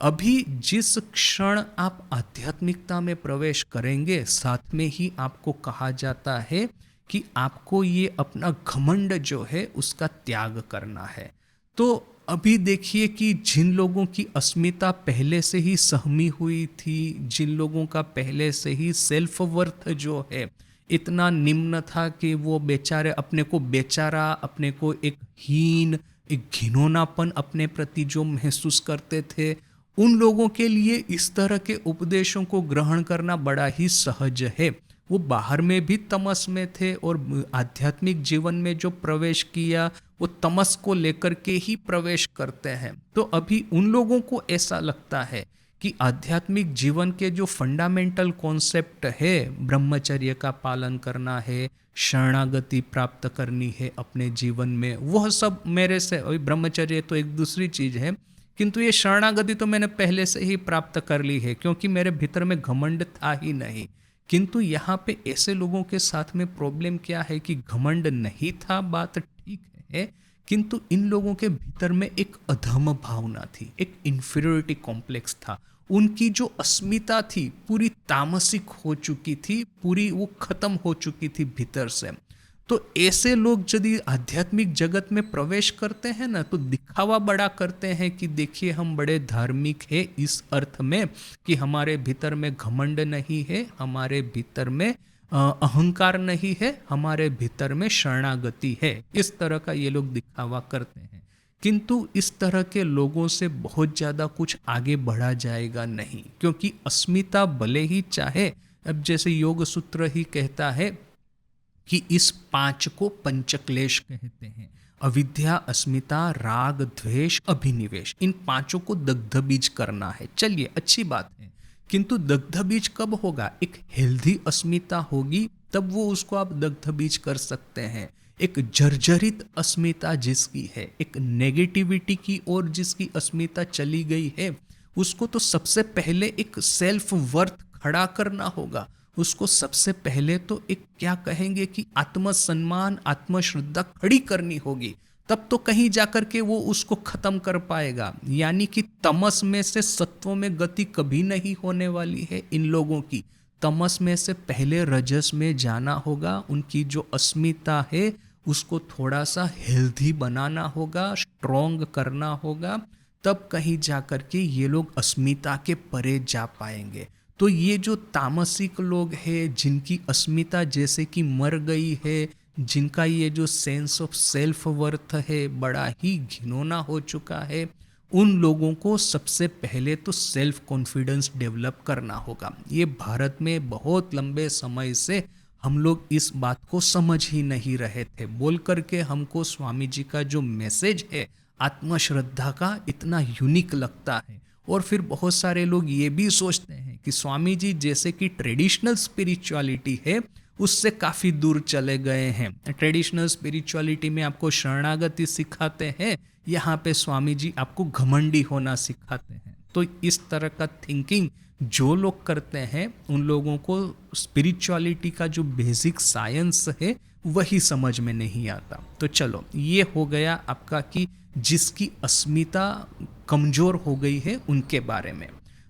अभी जिस क्षण आप आध्यात्मिकता में प्रवेश करेंगे, साथ में ही आपको कहा जाता है कि आपको ये अपना घमंड जो है उसका त्याग करना है। तो अभी देखिए कि जिन लोगों की अस्मिता पहले से ही सहमी हुई थी, जिन लोगों का पहले से ही सेल्फ वर्थ जो है इतना निम्न था कि वो बेचारे अपने को बेचारा, अपने को एक हीन, एक घिनौनापन अपने प्रति जो महसूस करते थे, उन लोगों के लिए इस तरह के उपदेशों को ग्रहण करना बड़ा ही सहज है। वो बाहर में भी तमस में थे और आध्यात्मिक जीवन में जो प्रवेश किया वो तमस को लेकर के ही प्रवेश करते हैं। तो अभी उन लोगों को ऐसा लगता है कि आध्यात्मिक जीवन के जो फंडामेंटल कॉन्सेप्ट है, ब्रह्मचर्य का पालन करना है, शरणागति प्राप्त करनी है अपने जीवन में, वह सब मेरे से, अभी ब्रह्मचर्य तो एक दूसरी चीज है, किंतु ये शरणागति तो मैंने पहले से ही प्राप्त कर ली है क्योंकि मेरे भीतर में घमंड था ही नहीं। किंतु यहाँ पे ऐसे लोगों के साथ में प्रॉब्लम क्या है कि घमंड नहीं था, बात ठीक है, किंतु इन लोगों के भीतर में एक अधम भावना थी, एक इंफीरियोरिटी कॉम्प्लेक्स था। उनकी जो अस्मिता थी पूरी तामसिक हो चुकी थी, पूरी वो खत्म हो चुकी थी भीतर से। तो ऐसे लोग यदि आध्यात्मिक जगत में प्रवेश करते हैं ना, तो दिखावा बड़ा करते हैं कि देखिए हम बड़े धार्मिक हैं, इस अर्थ में कि हमारे भीतर में घमंड नहीं है, हमारे भीतर में अहंकार नहीं है, हमारे भीतर में शरणागति है। इस तरह का ये लोग दिखावा करते हैं, किंतु इस तरह के लोगों से बहुत ज़्यादा कुछ आगे बढ़ा जाएगा नहीं, क्योंकि अस्मिता भले ही चाहे, अब जैसे योग सूत्र ही कहता है कि इस 5 को पंचक्लेश कहते हैं, अविद्या, अस्मिता, राग, द्वेष, अभिनिवेश, इन 5 को दग्ध बीज करना है। चलिए अच्छी बात है, किंतु दग्ध बीज कब होगा? एक हेल्दी अस्मिता होगी तब वो उसको आप दग्ध बीज कर सकते हैं। एक जर्जरित अस्मिता जिसकी है, एक नेगेटिविटी की ओर जिसकी अस्मिता चली गई है, उसको तो सबसे पहले एक सेल्फ वर्थ खड़ा करना होगा। उसको सबसे पहले तो एक क्या कहेंगे कि आत्मसम्मान, आत्मश्रद्धा खड़ी करनी होगी, तब तो कहीं जाकर के वो उसको खत्म कर पाएगा। यानी कि तमस में से सत्व में गति कभी नहीं होने वाली है इन लोगों की। तमस में से पहले रजस में जाना होगा, उनकी जो अस्मिता है उसको थोड़ा सा हेल्दी बनाना होगा, स्ट्रॉन्ग करना होगा, तब कहीं जाकर के ये लोग अस्मिता के परे जा पाएंगे। तो ये जो तामसिक लोग हैं, जिनकी अस्मिता जैसे कि मर गई है, जिनका ये जो सेंस ऑफ सेल्फ वर्थ है बड़ा ही घिनौना हो चुका है, उन लोगों को सबसे पहले तो सेल्फ कॉन्फिडेंस डेवलप करना होगा। ये भारत में बहुत लंबे समय से हम लोग इस बात को समझ ही नहीं रहे थे। बोल करके हमको स्वामी जी का जो मैसेज है आत्मश्रद्धा का इतना यूनिक लगता है, और फिर बहुत सारे लोग ये भी सोचते हैं कि स्वामी जी जैसे कि ट्रेडिशनल स्पिरिचुअलिटी है उससे काफ़ी दूर चले गए हैं। ट्रेडिशनल स्पिरिचुअलिटी में आपको शरणागति सिखाते हैं, यहाँ पे स्वामी जी आपको घमंडी होना सिखाते हैं। तो इस तरह का थिंकिंग जो लोग करते हैं उन लोगों को स्पिरिचुअलिटी का जो बेसिक साइंस है वही समझ में नहीं आता। तो चलो ये हो गया आपका कि जिसकी अस्मिता कमजोर हो गई है उनके बारे में।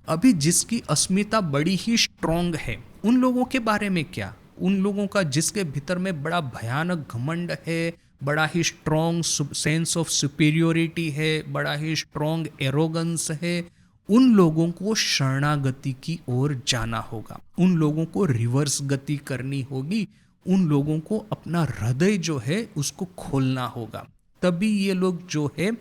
अभी जिसकी अस्मिता बड़ी ही स्ट्रॉन्ग है उन लोगों के बारे में क्या? उन लोगों का जिसके भीतर में बड़ा भयानक घमंड है, बड़ा ही स्ट्रॉन्ग सेंस ऑफ सुपीरियोरिटी है, बड़ा ही स्ट्रॉन्ग एरोगेंस है, उन लोगों को शरणागति की ओर जाना होगा, उन लोगों को रिवर्स गति करनी होगी, उन लोगों को अपना हृदय जो है उसको खोलना होगा, तभी ये लोग जो है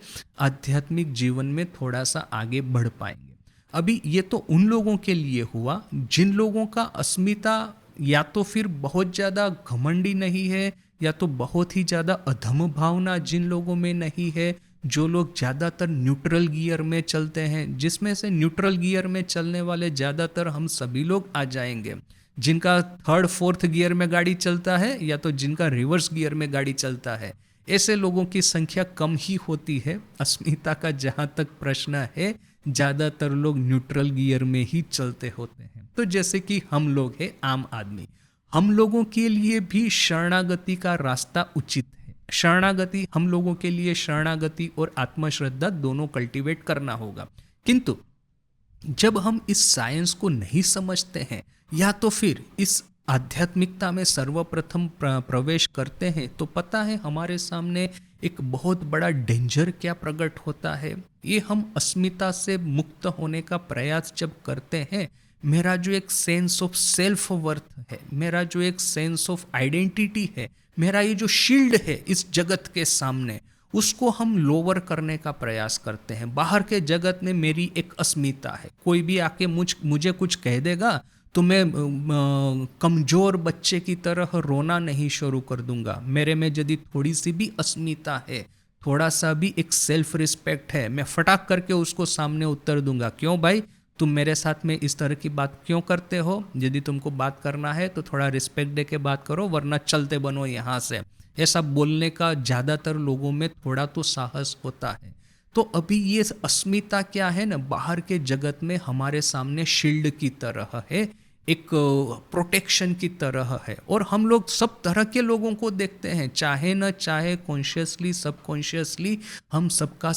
आध्यात्मिक जीवन में थोड़ा सा आगे बढ़ पाएंगे। अभी ये तो उन लोगों के लिए हुआ जिन लोगों का अस्मिता या तो फिर बहुत ज़्यादा घमंडी नहीं है, या तो बहुत ही ज़्यादा अधम भावना जिन लोगों में नहीं है, जो लोग ज़्यादातर न्यूट्रल गियर में चलते हैं, जिसमें से न्यूट्रल गियर में चलने वाले ज़्यादातर हम सभी लोग आ जाएंगे, जिनका 3rd 4th गियर में गाड़ी चलता है या तो जिनका रिवर्स गियर में गाड़ी चलता है, ऐसे लोगों की संख्या कम ही होती है। अस्मिता का जहाँ तक प्रश्न है ज़्यादातर लोग न्यूट्रल गियर में ही चलते होते हैं। तो जैसे कि हम लोग हैं आम आदमी, हम लोगों के लिए भी शरणागति का रास्ता उचित है। शरणागति हम लोगों के लिए शरणागति और आत्मश्रद्धा दोनों कल्टीवेट करना होगा। किंतु जब हम इस साइंस को नहीं समझते हैं या तो फिर इस आध्यात्मिकता में सर्वप्रथम प्रवेश करते हैं, तो पता है हमारे सामने एक बहुत बड़ा डेंजर क्या प्रकट होता है। ये हम अस्मिता से मुक्त होने का प्रयास जब करते हैं, मेरा जो एक सेंस ऑफ सेल्फ वर्थ है, मेरा जो एक सेंस ऑफ आइडेंटिटी है, मेरा ये जो शील्ड है इस जगत के सामने, उसको हम लोअर करने का प्रयास करते हैं। बाहर के जगत में मेरी एक अस्मिता है, कोई भी आके मुझे कुछ कह देगा तो मैं कमज़ोर बच्चे की तरह रोना नहीं शुरू कर दूंगा। मेरे में यदि थोड़ी सी भी अस्मिता है, थोड़ा सा भी एक सेल्फ रिस्पेक्ट है, मैं फटाक करके उसको सामने उत्तर दूंगा, क्यों भाई तुम मेरे साथ में इस तरह की बात क्यों करते हो? यदि तुमको बात करना है तो थोड़ा रिस्पेक्ट दे के बात करो, वरना चलते बनो यहाँ से। ऐसा बोलने का ज़्यादातर लोगों में थोड़ा तो साहस होता है। तो अभी ये अस्मिता क्या है ना, बाहर के जगत में हमारे सामने शील्ड की तरह है, एक प्रोटेक्शन की तरह है। और हम लोग सब तरह के लोगों को देखते हैं, चाहे न चाहे, कॉन्शियसली सबकॉन्शियसली, हम सबका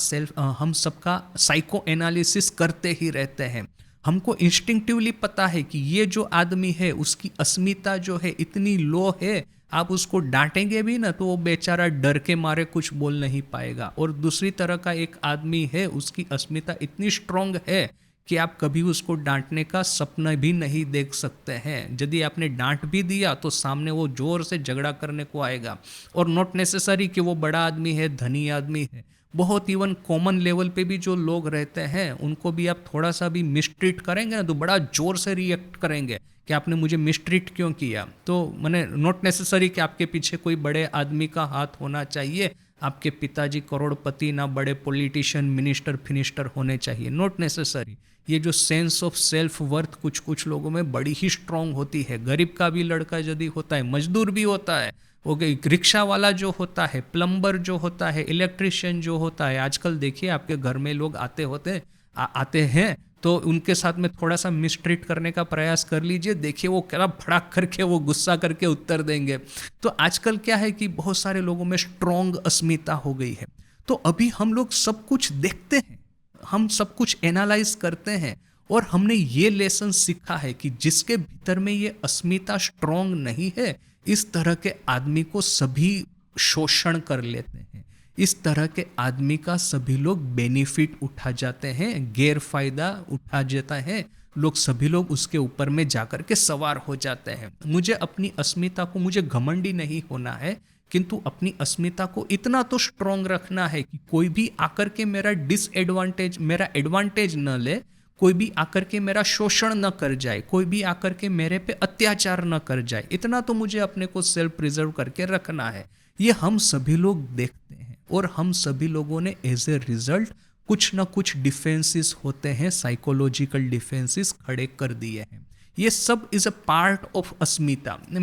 साइको एनालिसिस करते ही रहते हैं। हमको इंस्टिंक्टिवली पता है कि ये जो आदमी है उसकी अस्मिता जो है इतनी लो है, आप उसको डांटेंगे भी ना तो वो बेचारा डर के मारे कुछ बोल नहीं पाएगा। और दूसरी तरह का एक आदमी है, उसकी अस्मिता इतनी स्ट्रांग है कि आप कभी उसको डांटने का सपना भी नहीं देख सकते हैं। यदि आपने डांट भी दिया तो सामने वो जोर से झगड़ा करने को आएगा। और नॉट नेसेसरी कि वो बड़ा आदमी है, धनी आदमी है, बहुत इवन कॉमन लेवल पे भी जो लोग रहते हैं उनको भी आप थोड़ा सा भी मिसट्रीट करेंगे ना तो बड़ा जोर से रिएक्ट करेंगे कि आपने मुझे मिसट्रीट क्यों किया। तो मैंने नॉट नेसेसरी कि आपके पीछे कोई बड़े आदमी का हाथ होना चाहिए, आपके पिताजी करोड़पति ना बड़े पॉलिटिशियन मिनिस्टर फिनिस्टर होने चाहिए, नॉट नेसेसरी। ये जो सेंस ऑफ सेल्फ वर्थ कुछ कुछ लोगों में बड़ी ही स्ट्रांग होती है। गरीब का भी लड़का यदि होता है, मजदूर भी होता है, ओके, रिक्शा वाला जो होता है, प्लम्बर जो होता है, इलेक्ट्रिशियन जो होता है, आजकल देखिए आपके घर में लोग आते हैं तो उनके साथ में थोड़ा सा मिसट्रीट करने का प्रयास कर लीजिए, देखिए वो क्या भड़क करके वो गुस्सा करके उत्तर देंगे। तो आजकल क्या है कि बहुत सारे लोगों में स्ट्रांग अस्मिता हो गई है। तो अभी हम लोग सब कुछ देखते हैं, हम सब कुछ एनालाइज करते हैं, और हमने ये लेसन सीखा है कि जिसके भीतर में ये अस्मिता स्ट्रांग नहीं है, इस तरह के आदमी को सभी शोषण कर लेते हैं, इस तरह के आदमी का सभी लोग बेनिफिट उठा जाते हैं, गैर फायदा उठा जाता है, लोग सभी लोग उसके ऊपर में जाकर के सवार हो जाते हैं। मुझे अपनी अस्मिता को, मुझे घमंडी नहीं होना है, किंतु अपनी अस्मिता को इतना तो स्ट्रांग रखना है कि कोई भी आकर के मेरा डिसएडवांटेज, मेरा एडवांटेज न ले, कोई भी आकर के मेरा शोषण न कर जाए, कोई भी आकर के मेरे पे अत्याचार न कर जाए, इतना तो मुझे अपने को सेल्फ प्रिजर्व करके रखना है। ये हम सभी लोग देखते हैं, और हम सभी लोगों ने एज ए रिजल्ट कुछ ना कुछ डिफेंसेस होते हैं, साइकोलॉजिकल डिफेंसेस खड़े कर दिए हैं। ये सब इज अ पार्ट ऑफ अस्मिता। मेरा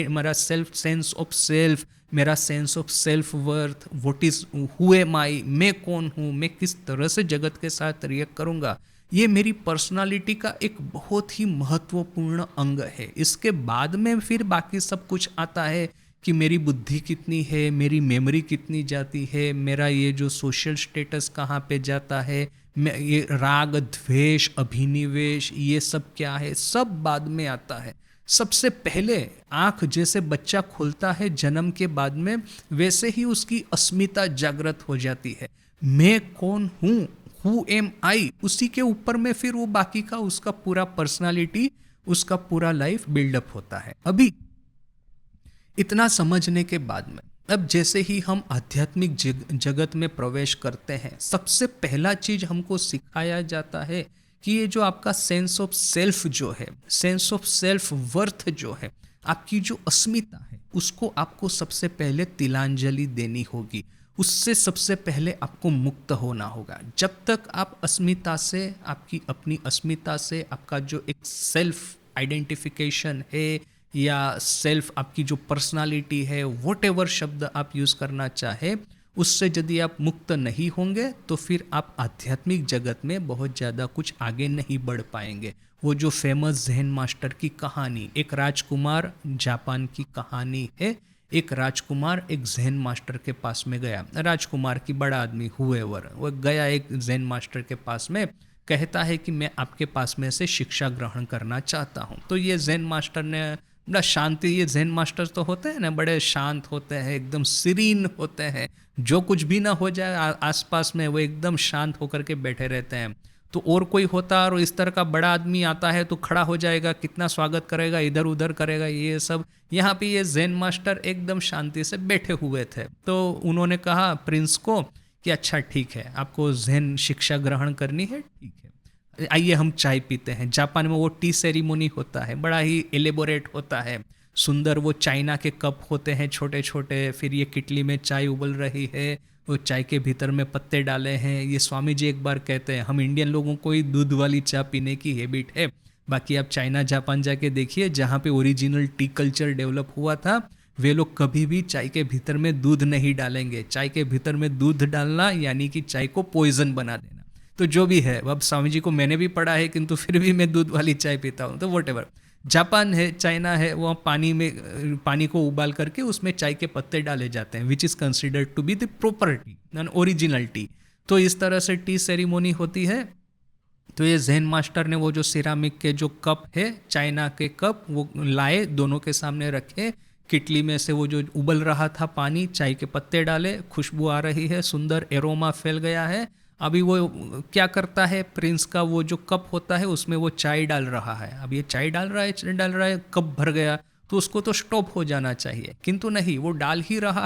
मेरा सेल्फ सेंस ऑफ सेल्फ, मेरा sense of self worth, what is who am I, मैं कौन हूँ, मैं किस तरह से जगत के साथ रिएक्ट करूँगा, ये मेरी पर्सनालिटी का एक बहुत ही महत्वपूर्ण अंग है। इसके बाद में फिर बाकी सब कुछ आता है कि मेरी बुद्धि कितनी है, मेरी मेमोरी कितनी जाती है, मेरा ये जो सोशल स्टेटस कहाँ पे जाता है, ये राग द्वेष अभिनिवेश ये सब क्या है, सब बाद में आता है। सबसे पहले आँख जैसे बच्चा खुलता है जन्म के बाद में, वैसे ही उसकी अस्मिता जागृत हो जाती है। मैं कौन हूँ, हु एम आई, उसी के ऊपर में फिर वो बाकी का उसका पूरा पर्सनालिटी, उसका पूरा लाइफ बिल्डअप होता है। अभी इतना समझने के बाद में अब जैसे ही हम आध्यात्मिक जगत में प्रवेश करते हैं, सबसे पहला चीज हमको सिखाया जाता है कि ये जो आपका सेंस ऑफ सेल्फ जो है, सेंस ऑफ सेल्फ वर्थ जो है, आपकी जो अस्मिता है, उसको आपको सबसे पहले तिलांजलि देनी होगी, उससे सबसे पहले आपको मुक्त होना होगा। जब तक आप अस्मिता से, आपकी अपनी अस्मिता से, आपका जो एक सेल्फ आइडेंटिफिकेशन है या सेल्फ, आपकी जो पर्सनालिटी है, व्हाटएवर शब्द आप यूज़ करना चाहे, उससे यदि आप मुक्त नहीं होंगे तो फिर आप आध्यात्मिक जगत में बहुत ज़्यादा कुछ आगे नहीं बढ़ पाएंगे। वो जो फेमस ज़ेन मास्टर की कहानी, एक राजकुमार, जापान की कहानी है, एक राजकुमार एक ज़ेन मास्टर के पास में गया। राजकुमार की बड़ा आदमी हुएवर वो गया एक ज़ेन मास्टर के पास में, कहता है कि मैं आपके पास में से शिक्षा ग्रहण करना चाहता हूँ। तो ये ज़ेन मास्टर ने बड़ा शांति, ये ज़ेन मास्टर तो होते हैं ना, बड़े शांत होते हैं, एकदम सीरीन होते हैं, जो कुछ भी ना हो जाए आसपास में वो एकदम शांत होकर के बैठे रहते हैं। तो और कोई होता और इस तरह का बड़ा आदमी आता है तो खड़ा हो जाएगा, कितना स्वागत करेगा, इधर उधर करेगा, ये सब। यहाँ पे ये ज़ेन मास्टर एकदम शांति से बैठे हुए थे। तो उन्होंने कहा प्रिंस को कि अच्छा ठीक है, आपको ज़ेन शिक्षा ग्रहण करनी है, ठीक है। आइए हम चाय पीते हैं। जापान में वो टी सेरेमनी होता है, बड़ा ही एलेबोरेट होता है, सुंदर वो चाइना के कप होते हैं छोटे छोटे, फिर ये किटली में चाय उबल रही है, वो चाय के भीतर में पत्ते डाले हैं। ये स्वामी जी एक बार कहते हैं, हम इंडियन लोगों को ही दूध वाली चाय पीने की हैबिट है, बाकी आप चाइना जापान जाके देखिए जहाँ पे ओरिजिनल टी कल्चर डेवलप हुआ था, वे लोग कभी भी चाय के भीतर में दूध नहीं डालेंगे। चाय के भीतर में दूध डालना यानी कि चाय को पॉइजन बना देना। तो जो भी है, अब स्वामी जी को मैंने भी पढ़ा है, किंतु फिर भी मैं दूध वाली चाय पीता हूँ, तो वॉट एवर। जापान है, चाइना है, वहाँ पानी को उबाल करके उसमें चाय के पत्ते डाले जाते हैं, which is considered to be the proper tea, original tea. तो इस तरह से टी सेरेमनी होती है। तो ये ज़ेन मास्टर ने वो जो सिरामिक के जो कप है, चाइना के कप, वो लाए, दोनों के सामने रखे, किटली में से वो जो उबल रहा था पानी, चाय के पत्ते डाले, खुशबू आ रही है, सुंदर एरोमा फैल गया है। अभी वो क्या करता है, प्रिंस का वो जो कप होता है उसमें वो चाय डाल रहा है। अब ये चाय डाल रहा है, कप भर गया, तो उसको तो स्टॉप हो जाना चाहिए, किंतु नहीं, वो डाल ही रहा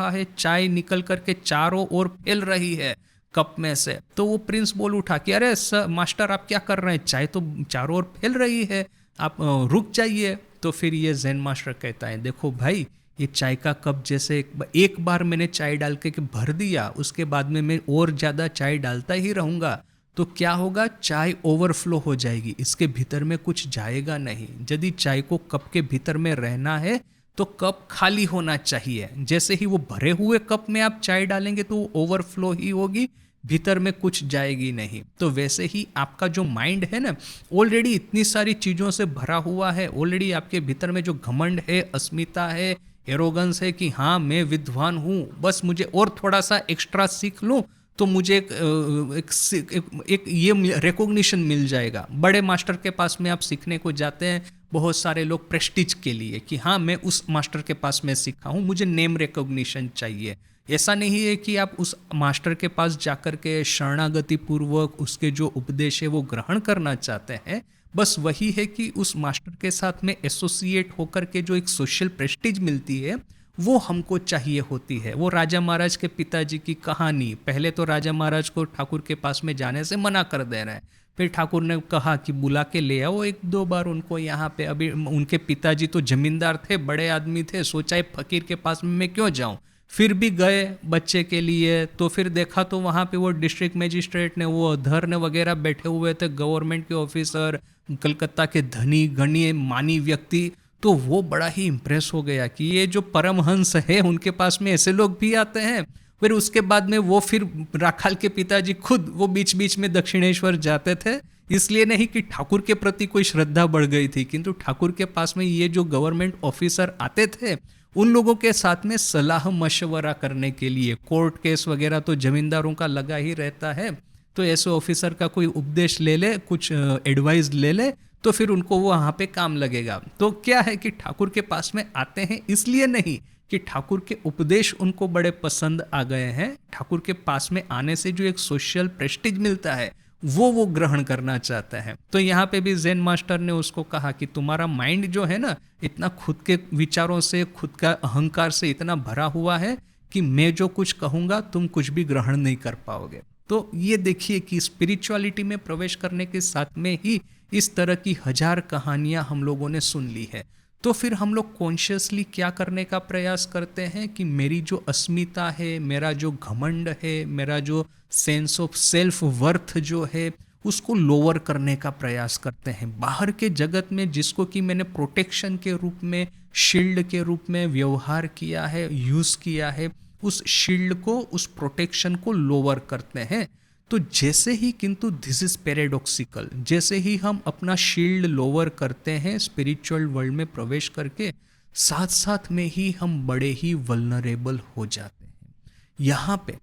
है, चाय निकल करके चारों ओर फैल रही है कप में से। तो वो प्रिंस बोल उठा कि अरे सर मास्टर, आप क्या कर रहे हैं, चाय तो चारों ओर फैल रही है, आप रुक जाइए। तो फिर ये ज़ेन मास्टर कहता है, देखो भाई, ये चाय का कप जैसे एक बार मैंने चाय डाल के भर दिया, उसके बाद में मैं और ज़्यादा चाय डालता ही रहूँगा, तो क्या होगा, चाय ओवरफ्लो हो जाएगी, इसके भीतर में कुछ जाएगा नहीं। यदि चाय को कप के भीतर में रहना है तो कप खाली होना चाहिए। जैसे ही वो भरे हुए कप में आप चाय डालेंगे तो वो ओवरफ्लो ही होगी, भीतर में कुछ जाएगी नहीं। तो वैसे ही आपका जो माइंड है ना, ऑलरेडी इतनी सारी चीज़ों से भरा हुआ है, ऑलरेडी आपके भीतर में जो घमंड है, अस्मिता है, एरोगेंस है कि हाँ मैं विद्वान हूँ, बस मुझे और थोड़ा सा एक्स्ट्रा सीख लूँ तो मुझे एक ये रिकॉग्निशन मिल जाएगा। बड़े मास्टर के पास में आप सीखने को जाते हैं, बहुत सारे लोग प्रेस्टीज के लिए कि हाँ मैं उस मास्टर के पास में सीखा हूँ, मुझे नेम रिकॉग्निशन चाहिए। ऐसा नहीं है कि आप उस मास्टर के पास जाकर के शरणागति पूर्वक उसके जो उपदेश है वो ग्रहण करना चाहते हैं, बस वही है कि उस मास्टर के साथ में एसोसिएट होकर के जो एक सोशल प्रेस्टीज मिलती है वो हमको चाहिए होती है। वो राजा महाराज के पिताजी की कहानी, पहले तो राजा महाराज को ठाकुर के पास में जाने से मना कर दे रहे हैं, फिर ठाकुर ने कहा कि बुला के ले आओ एक दो बार उनको यहाँ पे। अभी उनके पिताजी तो जमींदार थे, बड़े आदमी थे, सोचा है फकीर के पास में मैं क्यों जाऊँ, फिर भी गए बच्चे के लिए। तो फिर देखा तो वहाँ पे वो डिस्ट्रिक्ट मजिस्ट्रेट ने, वो धर्न वगैरह बैठे हुए थे, गवर्नमेंट के ऑफिसर, कलकत्ता के धनी गण्य मानी व्यक्ति। तो वो बड़ा ही इम्प्रेस हो गया कि ये जो परमहंस है उनके पास में ऐसे लोग भी आते हैं। फिर उसके बाद में वो फिर राखाल के पिताजी खुद वो बीच बीच में दक्षिणेश्वर जाते थे, इसलिए नहीं कि ठाकुर के प्रति कोई श्रद्धा बढ़ गई थी, किंतु ठाकुर के पास में ये जो गवर्नमेंट ऑफिसर आते थे उन लोगों के साथ में सलाह मशवरा करने के लिए। कोर्ट केस वगैरह तो जमींदारों का लगा ही रहता है, तो ऐसे ऑफिसर का कोई उपदेश ले ले, कुछ एडवाइस ले ले, तो फिर उनको वो वहाँ पे काम लगेगा। तो क्या है कि ठाकुर के पास में आते हैं इसलिए नहीं कि ठाकुर के उपदेश उनको बड़े पसंद आ गए हैं, ठाकुर के पास में आने से जो एक सोशल प्रेस्टीज मिलता है वो ग्रहण करना चाहता है। तो यहाँ पे भी ज़ेन मास्टर ने उसको कहा कि तुम्हारा माइंड जो है ना, इतना खुद के विचारों से, खुद का अहंकार से इतना भरा हुआ है कि मैं जो कुछ कहूँगा तुम कुछ भी ग्रहण नहीं कर पाओगे। तो ये देखिए कि स्पिरिचुअलिटी में प्रवेश करने के साथ में ही इस तरह की 1000 कहानियाँ हम लोगों ने सुन ली है। तो फिर हम लोग कॉन्शियसली क्या करने का प्रयास करते हैं कि मेरी जो अस्मिता है, मेरा जो घमंड है, मेरा जो सेंस ऑफ सेल्फ वर्थ जो है, उसको लोअर करने का प्रयास करते हैं। बाहर के जगत में जिसको कि मैंने प्रोटेक्शन के रूप में, शील्ड के रूप में व्यवहार किया है, यूज़ किया है, उस शील्ड को, उस प्रोटेक्शन को लोअर करते हैं। तो जैसे ही, किंतु दिस इज पैराडॉक्सिकल, जैसे ही हम अपना शील्ड लोअर करते हैं स्पिरिचुअल वर्ल्ड में प्रवेश करके, साथ साथ में ही हम बड़े ही वल्नरेबल हो जाते हैं। यहाँ पे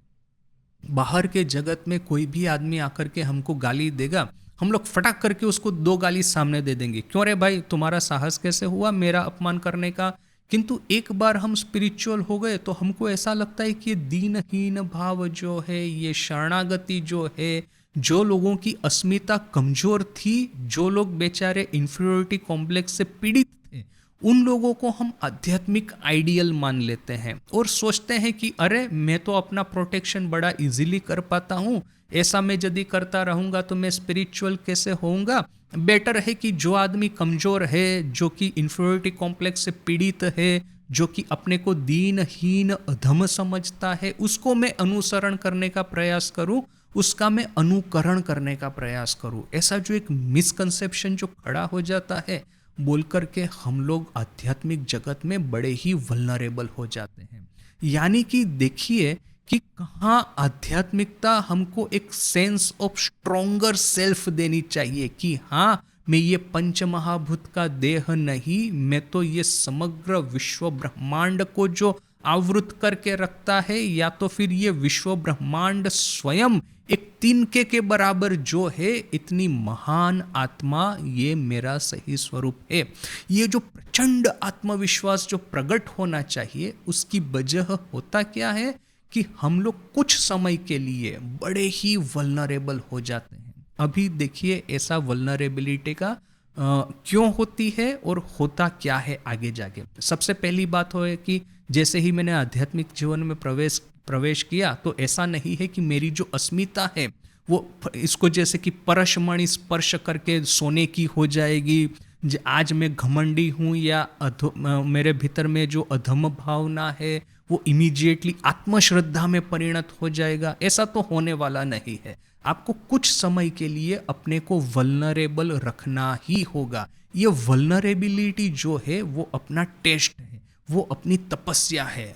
बाहर के जगत में कोई भी आदमी आकर के हमको गाली देगा, हम लोग फटाक करके उसको 2 गाली सामने दे देंगे, क्यों रे भाई तुम्हारा साहस कैसे हुआ मेरा अपमान करने का। किंतु एक बार हम स्पिरिचुअल हो गए तो हमको ऐसा लगता है कि ये दीनहीन भाव जो है, ये शरणागति जो है, जो लोगों की अस्मिता कमजोर थी, जो लोग बेचारे इंफीरियोरिटी कॉम्प्लेक्स से पीड़ित थे, उन लोगों को हम आध्यात्मिक आइडियल मान लेते हैं और सोचते हैं कि अरे मैं तो अपना प्रोटेक्शन बड़ा इजीली कर पाता हूँ, ऐसा मैं यदि करता रहूँगा तो मैं स्पिरिचुअल कैसे होऊंगा। बेटर है कि जो आदमी कमज़ोर है, जो कि इन्फीरियरिटी कॉम्प्लेक्स से पीड़ित है, जो कि अपने को दीनहीन अधम समझता है, उसको मैं अनुसरण करने का प्रयास करूं, उसका मैं अनुकरण करने का प्रयास करूं। ऐसा जो एक मिसकंसेप्शन जो खड़ा हो जाता है, बोल करके हम लोग आध्यात्मिक जगत में बड़े ही वल्नरेबल हो जाते हैं। यानी कि देखिए कि कहाँ आध्यात्मिकता हमको एक सेंस ऑफ स्ट्रोंगर सेल्फ देनी चाहिए कि हाँ, मैं ये पंच महाभूत का देह नहीं, मैं तो ये समग्र विश्व ब्रह्मांड को जो आवृत करके रखता है, या तो फिर ये विश्व ब्रह्मांड स्वयं एक तिनके के बराबर जो है, इतनी महान आत्मा, ये मेरा सही स्वरूप है। ये जो प्रचंड आत्मविश्वास जो प्रकट होना चाहिए, उसकी वजह होता क्या है कि हम लोग कुछ समय के लिए बड़े ही वल्नरेबल हो जाते हैं। अभी देखिए ऐसा वल्नरेबिलिटी का क्यों होती है और होता क्या है आगे जाके। सबसे पहली बात हो है कि जैसे ही मैंने आध्यात्मिक जीवन में प्रवेश किया, तो ऐसा नहीं है कि मेरी जो अस्मिता है वो इसको जैसे कि परशमणि स्पर्श करके सोने की हो जाएगी। आज मैं घमंडी हूँ या मेरे भीतर में जो अधम भावना है वो इमीडिएटली आत्मश्रद्धा में परिणत हो जाएगा, ऐसा तो होने वाला नहीं है। आपको कुछ समय के लिए अपने को वल्नरेबल रखना ही होगा। ये वल्नरेबिलिटी जो है वो अपना टेस्ट है, वो अपनी तपस्या है।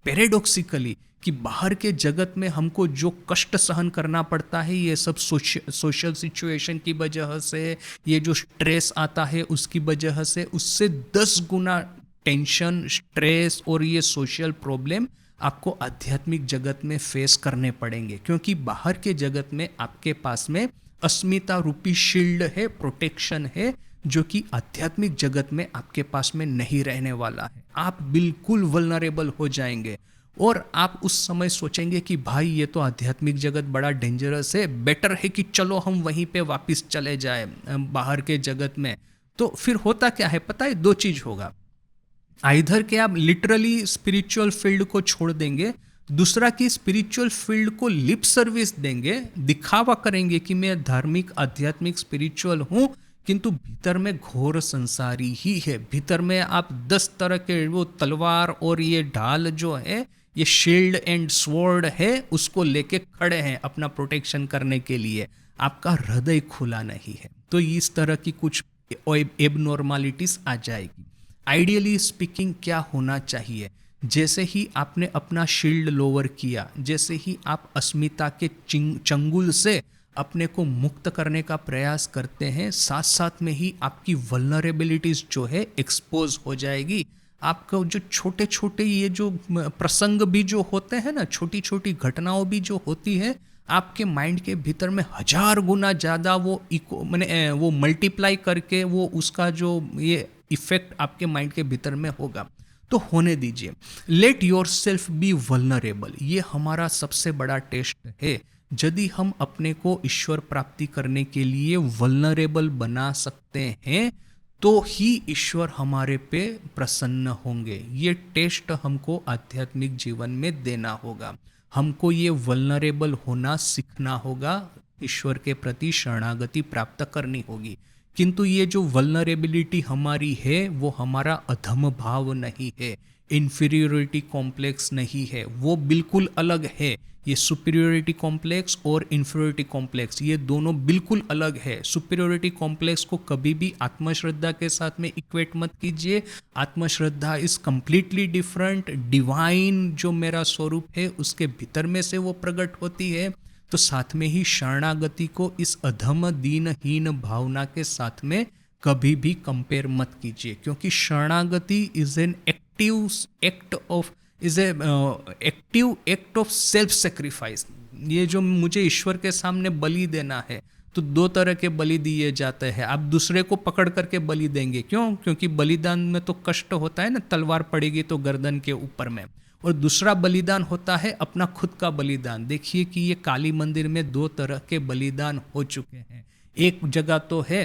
पैराडॉक्सिकली कि बाहर के जगत में हमको जो कष्ट सहन करना पड़ता है, ये सब सोशल सिचुएशन की वजह से, ये जो स्ट्रेस आता है उसकी वजह से, उससे 10 गुना टेंशन, स्ट्रेस और ये सोशल प्रॉब्लम आपको आध्यात्मिक जगत में फेस करने पड़ेंगे, क्योंकि बाहर के जगत में आपके पास में अस्मिता रूपी शील्ड है, प्रोटेक्शन है, जो कि आध्यात्मिक जगत में आपके पास में नहीं रहने वाला है। आप बिल्कुल वल्नरेबल हो जाएंगे और आप उस समय सोचेंगे कि भाई ये तो आध्यात्मिक जगत बड़ा डेंजरस है, बेटर है कि चलो हम वहीं पे वापस चले जाए बाहर के जगत में। तो फिर होता क्या है पता है, 2 चीज होगा। आइधर के आप लिटरली स्पिरिचुअल फील्ड को छोड़ देंगे, दूसरा कि स्पिरिचुअल फील्ड को लिप सर्विस देंगे, दिखावा करेंगे कि मैं धार्मिक, आध्यात्मिक, स्पिरिचुअल हूं, किंतु भीतर में घोर संसारी ही है। भीतर में आप 10 तरह के वो तलवार और ये ढाल जो है, ये शील्ड एंड स्वॉर्ड है, उसको लेके खड़े हैं अपना प्रोटेक्शन करने के लिए। आपका हृदय खुला नहीं है, तो इस तरह की कुछ एबनॉर्मलिटीज आ जाएगी। आइडियली स्पीकिंग क्या होना चाहिए, जैसे ही आपने अपना शील्ड लोअर किया, जैसे ही आप अस्मिता के चंगुल से अपने को मुक्त करने का प्रयास करते हैं, साथ साथ में ही आपकी वल्नरेबिलिटीज जो है एक्सपोज हो जाएगी। आपको जो छोटे छोटे ये जो प्रसंग भी जो होते हैं ना, छोटी छोटी घटनाओं भी जो होती है, आपके माइंड के भीतर में 1000 गुना ज़्यादा वो मैंने वो मल्टीप्लाई करके वो उसका जो ये इफेक्ट आपके माइंड के भीतर में होगा। तो होने दीजिए, let yourself be vulnerable. ये हमारा सबसे बड़ा टेस्ट है। यदि हम अपने को ईश्वर प्राप्ति करने के लिए वल्नरेबल बना सकते हैं, तो ही ईश्वर हमारे पे प्रसन्न होंगे। ये टेस्ट हमको आध्यात्मिक जीवन में देना होगा। हमको ये वल्नरेबल होना सीखना होगा, ईश्वर के प्रति शरणागति प्राप्त करनी होगी। किंतु ये जो वल्नरेबिलिटी हमारी है, वो हमारा अधम भाव नहीं है, इन्फीरियोरिटी कॉम्प्लेक्स नहीं है, वो बिल्कुल अलग है। ये सुपीरियोरिटी कॉम्प्लेक्स और इन्फीरियोरिटी कॉम्प्लेक्स, ये दोनों बिल्कुल अलग है। सुपीरियोरिटी कॉम्प्लेक्स को कभी भी आत्मश्रद्धा के साथ में इक्वेट मत कीजिए। आत्मश्रद्धा इज कंप्लीटली डिफरेंट। डिवाइन जो मेरा स्वरूप है, उसके भीतर में से वो प्रकट होती है। तो साथ में ही शरणागति को इस अधम दीनहीन भावना के साथ में कभी भी कंपेयर मत कीजिए, क्योंकि शरणागति is an active act of self sacrifice. ये जो मुझे ईश्वर के सामने बलि देना है, तो 2 तरह के बलि दिए जाते हैं। आप दूसरे को पकड़ करके बलि देंगे, क्यों? क्योंकि बलिदान में तो कष्ट होता है ना, तलवार पड़ेगी तो गर्दन के ऊपर में। और दूसरा बलिदान होता है अपना खुद का बलिदान। देखिए कि ये काली मंदिर में 2 तरह के बलिदान हो चुके हैं। एक जगह तो है,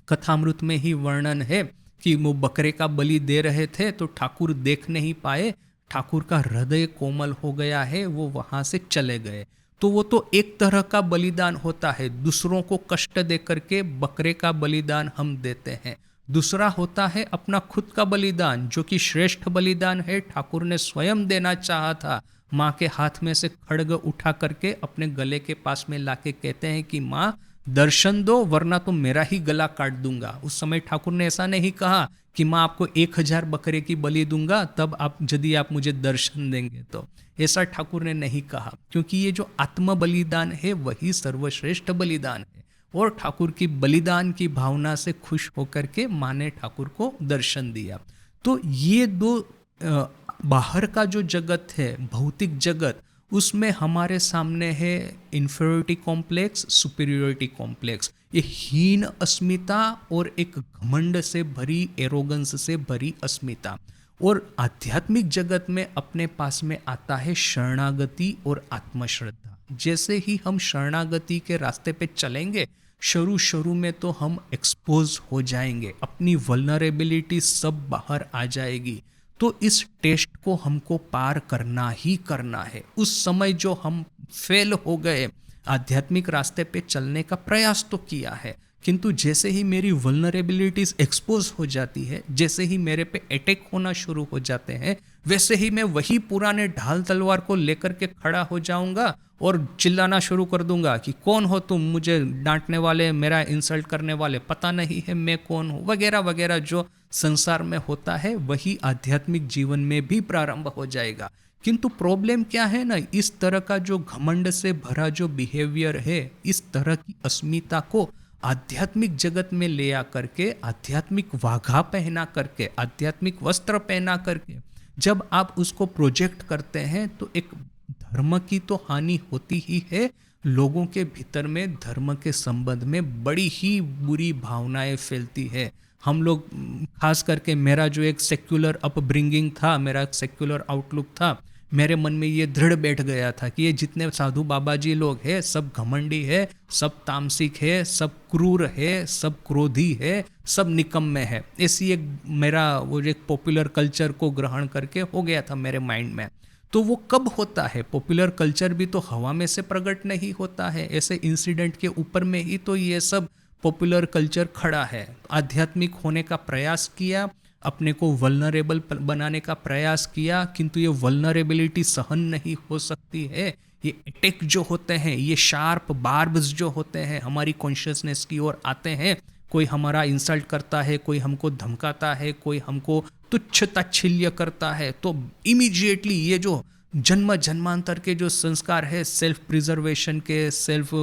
कथामृत में ही वर्णन है कि वो बकरे का बलि दे रहे थे तो ठाकुर देख नहीं पाए, ठाकुर का हृदय कोमल हो गया है, वो वहां से चले गए। तो वो तो एक तरह का बलिदान होता है, दूसरों को कष्ट दे करके बकरे का बलिदान हम देते हैं। दूसरा होता है अपना खुद का बलिदान, जो कि श्रेष्ठ बलिदान है, ठाकुर ने स्वयं देना चाहा था। माँ के हाथ में से खड्ग उठा करके अपने गले के पास में लाके कहते हैं कि माँ दर्शन दो वरना तो मेरा ही गला काट दूंगा। उस समय ठाकुर ने ऐसा नहीं कहा कि माँ आपको 1000 बकरे की बलि दूंगा तब आप, यदि आप मुझे दर्शन देंगे तो। ऐसा ठाकुर ने नहीं कहा, क्योंकि ये जो आत्म बलिदान है वही सर्वश्रेष्ठ बलिदान है। और ठाकुर की बलिदान की भावना से खुश होकर के माँ ने ठाकुर को दर्शन दिया। तो ये दो बाहर का जो जगत है, भौतिक जगत, उसमें हमारे सामने है इन्फीरियोरिटी कॉम्प्लेक्स, सुपीरियोरिटी कॉम्प्लेक्स, ये हीन अस्मिता और एक घमंड से भरी, एरोगेंस से भरी अस्मिता। और आध्यात्मिक जगत में अपने पास में आता है शरणागति और आत्मश्रद्धा। जैसे ही हम शरणागति के रास्ते पे चलेंगे, शुरू में तो हम एक्सपोज हो जाएंगे, अपनी वल्नरेबिलिटी सब बाहर आ जाएगी। तो इस टेस्ट को हमको पार करना ही करना है। उस समय जो हम फेल हो गए, आध्यात्मिक रास्ते पे चलने का प्रयास तो किया है, किंतु जैसे ही मेरी वल्नरेबिलिटीज एक्सपोज हो जाती है, जैसे ही मेरे पे अटैक होना शुरू हो जाते हैं, वैसे ही मैं वही पुराने ढाल तलवार को लेकर के खड़ा हो जाऊंगा और चिल्लाना शुरू कर दूंगा कि कौन हो तुम, मुझे डांटने वाले, मेरा इंसल्ट करने वाले, पता नहीं है मैं कौन हूँ, वगैरह वगैरह। जो संसार में होता है वही आध्यात्मिक जीवन में भी प्रारंभ हो जाएगा। किंतु प्रॉब्लम क्या है ना, इस तरह का जो घमंड से भरा जो बिहेवियर है, इस तरह की अस्मिता को आध्यात्मिक जगत में ले आकर के, आध्यात्मिक वाघा पहना करके, आध्यात्मिक वस्त्र पहना करके जब आप उसको प्रोजेक्ट करते हैं, तो एक धर्म की तो हानि होती ही है, लोगों के भीतर में धर्म के संबंध में बड़ी ही बुरी भावनाएं फैलती है। हम लोग, खास करके मेरा जो एक सेक्युलर अपब्रिंगिंग था, मेरा एक सेक्युलर आउटलुक था, मेरे मन में ये दृढ़ बैठ गया था कि ये जितने साधु बाबा जी लोग हैं सब घमंडी है, सब तामसिक है, सब क्रूर है, सब क्रोधी है, सब निकम्मे है। ऐसी एक मेरा वो एक पॉपुलर कल्चर को ग्रहण करके हो गया था मेरे माइंड में। तो वो कब होता है? पॉपुलर कल्चर भी तो हवा में से प्रकट नहीं होता है, ऐसे इंसिडेंट के ऊपर में ही तो ये सब पॉपुलर कल्चर खड़ा है। आध्यात्मिक होने का प्रयास किया, अपने को वल्नरेबल बनाने का प्रयास किया, किंतु ये वल्नरेबिलिटी सहन नहीं हो सकती है। ये अटैक जो होते हैं, ये शार्प बार्ब्स जो होते हैं, हमारी कॉन्शियसनेस की ओर आते हैं। कोई हमारा इंसल्ट करता है, कोई हमको धमकाता है, कोई हमको तुच्छ ताच्छिल्य करता है, तो इमीडिएटली ये जो जन्म जन्मांतर के जो संस्कार है, सेल्फ प्रिजर्वेशन के, सेल्फ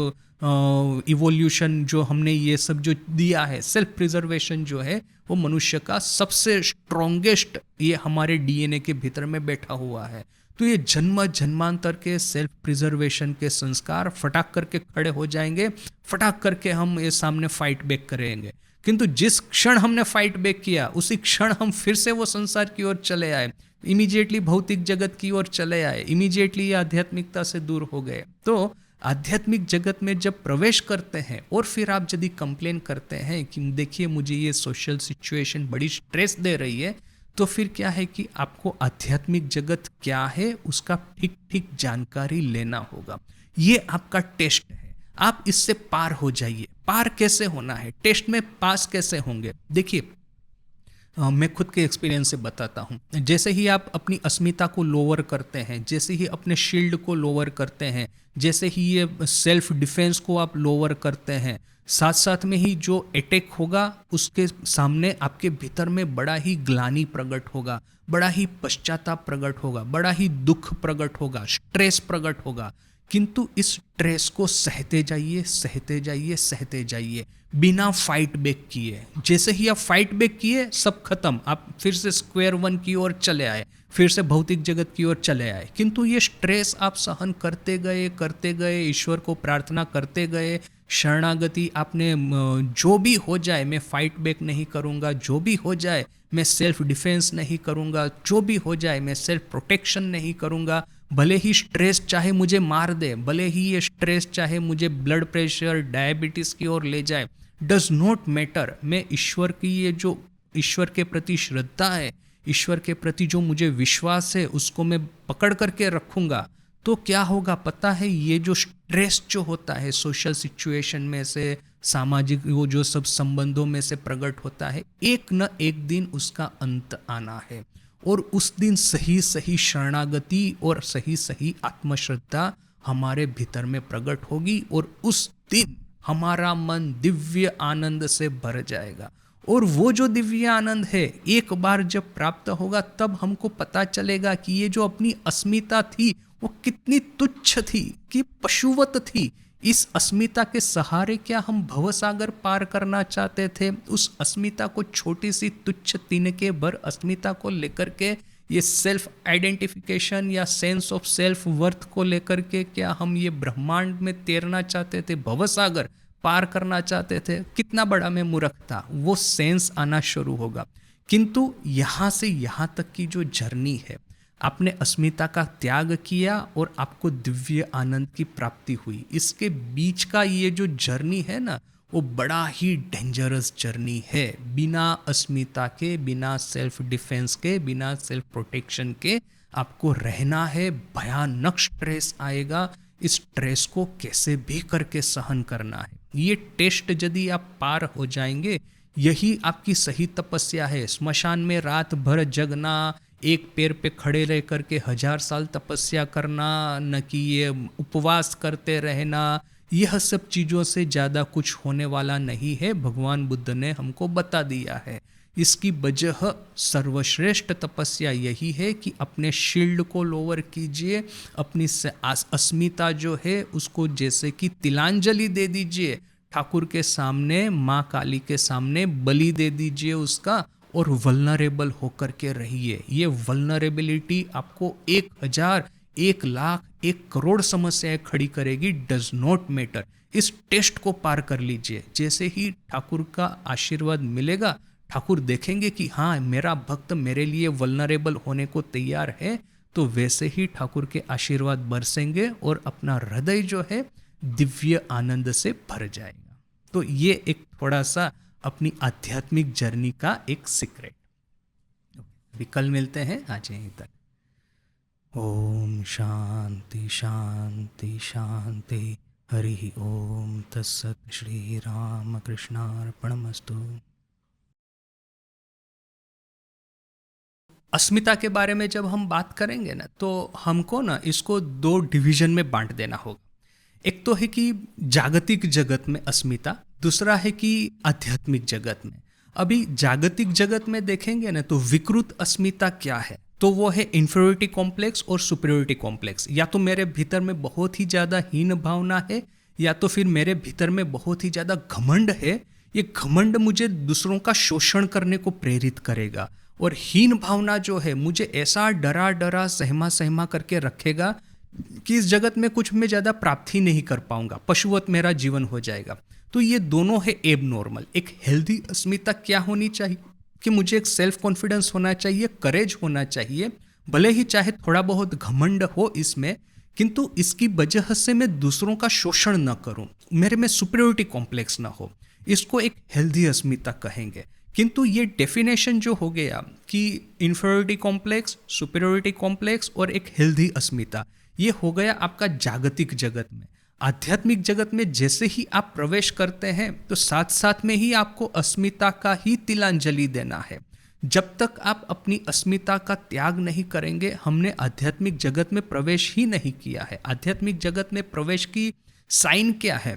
इवोल्यूशन जो हमने ये सब जो दिया है, सेल्फ प्रिजर्वेशन जो है वो मनुष्य का सबसे स्ट्रॉन्गेस्ट, ये हमारे डीएनए के भीतर में बैठा हुआ है। तो ये जन्म जन्मांतर के सेल्फ प्रिजर्वेशन के संस्कार फटाक करके खड़े हो जाएंगे, फटाक करके हम ये सामने फाइट बैक करेंगे। किंतु जिस क्षण हमने फाइट बैक किया, उसी क्षण हम फिर से वो संसार की ओर चले आए, इमीडिएटली भौतिक जगत की ओर चले आए, इमीडिएटली आध्यात्मिकता से दूर हो गए। तो आध्यात्मिक जगत में जब प्रवेश करते हैं और फिर आप यदि कंप्लेन करते हैं कि देखिए मुझे ये सोशल सिचुएशन बड़ी स्ट्रेस दे रही है, तो फिर क्या है कि आपको आध्यात्मिक जगत क्या है उसका ठीक ठीक जानकारी लेना होगा। ये आपका टेस्ट है, आप इससे पार हो जाइए। पार कैसे होना है, टेस्ट में पास कैसे होंगे? देखिए, मैं खुद के एक्सपीरियंस से बताता हूँ। जैसे ही आप अपनी अस्मिता को लोअर करते हैं, जैसे ही अपने शील्ड को लोअर करते हैं, जैसे ही ये सेल्फ डिफेंस को आप लोअर करते हैं, साथ साथ में ही जो अटैक होगा उसके सामने आपके भीतर में बड़ा ही ग्लानि प्रकट होगा, बड़ा ही पश्चाताप प्रकट होगा, बड़ा ही दुख प्रकट होगा, स्ट्रेस प्रकट होगा। किंतु इस स्ट्रेस को सहते जाइए, सहते जाइए, सहते जाइए, बिना फाइट बैक किए। जैसे ही आप फाइट बैक किए, सब खत्म, आप फिर से स्क्वायर वन की ओर चले आए, फिर से भौतिक जगत की ओर चले आए। किंतु ये स्ट्रेस आप सहन करते गए, ईश्वर को प्रार्थना करते गए, शरणागति आपने, जो भी हो जाए मैं फाइट बैक नहीं करूँगा, जो भी हो जाए मैं सेल्फ डिफेंस नहीं करूँगा, जो भी हो जाए मैं सेल्फ प्रोटेक्शन नहीं करूँगा, भले ही स्ट्रेस चाहे मुझे मार दे, भले ही ये स्ट्रेस चाहे मुझे ब्लड प्रेशर, डायबिटीज़ की ओर ले जाए, डज नॉट मैटर। मैं ईश्वर की ये जो ईश्वर के प्रति श्रद्धा है, ईश्वर के प्रति जो मुझे विश्वास है, उसको मैं पकड़ करके रखूँगा, तो क्या होगा पता है? ये जो स्ट्रेस जो होता है सोशल सिचुएशन में से, सामाजिक वो जो सब संबंधों में से प्रकट होता है, एक न एक दिन उसका अंत आना है। और उस दिन सही सही शरणागति और सही सही आत्मश्रद्धा हमारे भीतर में प्रकट होगी, और उस दिन हमारा मन दिव्य आनंद से भर जाएगा। और वो जो दिव्य आनंद है एक बार जब प्राप्त होगा, तब हमको पता चलेगा कि ये जो अपनी अस्मिता थी वो कितनी तुच्छ थी, कि पशुवत थी। इस अस्मिता के सहारे क्या हम भवसागर पार करना चाहते थे? उस अस्मिता को, छोटी सी तुच्छ तिनके भर अस्मिता को लेकर के, ये सेल्फ आइडेंटिफिकेशन या सेंस ऑफ सेल्फ वर्थ को लेकर के क्या हम ये ब्रह्मांड में तैरना चाहते थे, भवसागर पार करना चाहते थे? कितना बड़ा मैं मूर्ख था। वो सेंस आना शुरू होगा। किंतु यहाँ से यहाँ तक की जो जर्नी है, आपने अस्मिता का त्याग किया और आपको दिव्य आनंद की प्राप्ति हुई। इसके बीच का ये जो जर्नी है ना, वो बड़ा ही डेंजरस जर्नी है। बिना अस्मिता के, बिना सेल्फ डिफेंस के, बिना सेल्फ प्रोटेक्शन के आपको रहना है। भयानक स्ट्रेस आएगा। इस स्ट्रेस को कैसे भी करके सहन करना है। ये टेस्ट यदि आप पार हो जाएंगे, यही आपकी सही तपस्या है। स्मशान में रात भर जगना, एक पैर पे खड़े रह करके 1000 साल तपस्या करना, न कि ये उपवास करते रहना, यह सब चीज़ों से ज़्यादा कुछ होने वाला नहीं है। भगवान बुद्ध ने हमको बता दिया है। इसकी वजह सर्वश्रेष्ठ तपस्या यही है कि अपने शील्ड को लोअर कीजिए, अपनी अस्मिता जो है उसको जैसे कि तिलांजलि दे दीजिए, ठाकुर के सामने, माँ काली के सामने बलि दे दीजिए उसका, और वल्नरेबल होकर के रहिए। ये वल्नरेबिलिटी आपको 1000, 1,00,000, 1,00,00,000 समस्याएं खड़ी करेगी, डज नॉट मैटर। इस टेस्ट को पार कर लीजिए। जैसे ही ठाकुर का आशीर्वाद मिलेगा, ठाकुर देखेंगे कि हाँ, मेरा भक्त मेरे लिए वल्नरेबल होने को तैयार है, तो वैसे ही ठाकुर के आशीर्वाद बरसेंगे और अपना हृदय जो है दिव्य आनंद से भर जाएगा। तो ये एक थोड़ा सा अपनी आध्यात्मिक जर्नी का एक सीक्रेट। अभी कल मिलते हैं, आज यहीं तक। ओम शांति शांति शांति। हरि ओम तत्सत। श्री राम कृष्णार्पणमस्तु। अस्मिता के बारे में जब हम बात करेंगे ना, तो हमको ना इसको 2 डिवीजन में बांट देना होगा। एक तो है कि जागतिक जगत में अस्मिता, दूसरा है कि आध्यात्मिक जगत में। अभी जागतिक जगत में देखेंगे ना, तो विकृत अस्मिता क्या है? तो वो है इंफीरियरिटी कॉम्प्लेक्स और सुपीरियरिटी कॉम्प्लेक्स। या तो मेरे भीतर में बहुत ही ज़्यादा हीन भावना है, या तो फिर मेरे भीतर में बहुत ही ज़्यादा घमंड है। ये घमंड मुझे दूसरों का शोषण करने को प्रेरित करेगा, और हीन भावना जो है मुझे ऐसा डरा डरा सहमा सहमा करके रखेगा कि इस जगत में कुछ मैं ज़्यादा प्राप्ति नहीं कर पाऊंगा, पशुवत मेरा जीवन हो जाएगा। तो ये दोनों है एब नॉर्मल। एक हेल्दी अस्मिता क्या होनी चाहिए कि मुझे एक सेल्फ कॉन्फिडेंस होना चाहिए, करेज होना चाहिए, भले ही चाहे थोड़ा बहुत घमंड हो इसमें, किंतु इसकी वजह से मैं दूसरों का शोषण न करूं, मेरे में सुपीरियरिटी कॉम्प्लेक्स ना हो। इसको एक हेल्दी अस्मिता कहेंगे। किंतु ये डेफिनेशन जो हो गया कि इंफीरियरिटी कॉम्प्लेक्स, सुपीरियरिटी कॉम्प्लेक्स और एक हेल्दी अस्मिता, ये हो गया आपका जागतिक जगत में। आध्यात्मिक जगत में जैसे ही आप प्रवेश करते हैं, तो साथ साथ में ही आपको अस्मिता का ही तिलांजलि देना है। जब तक आप अपनी अस्मिता का त्याग नहीं करेंगे, हमने आध्यात्मिक जगत में प्रवेश ही नहीं किया है। आध्यात्मिक जगत में प्रवेश की साइन क्या है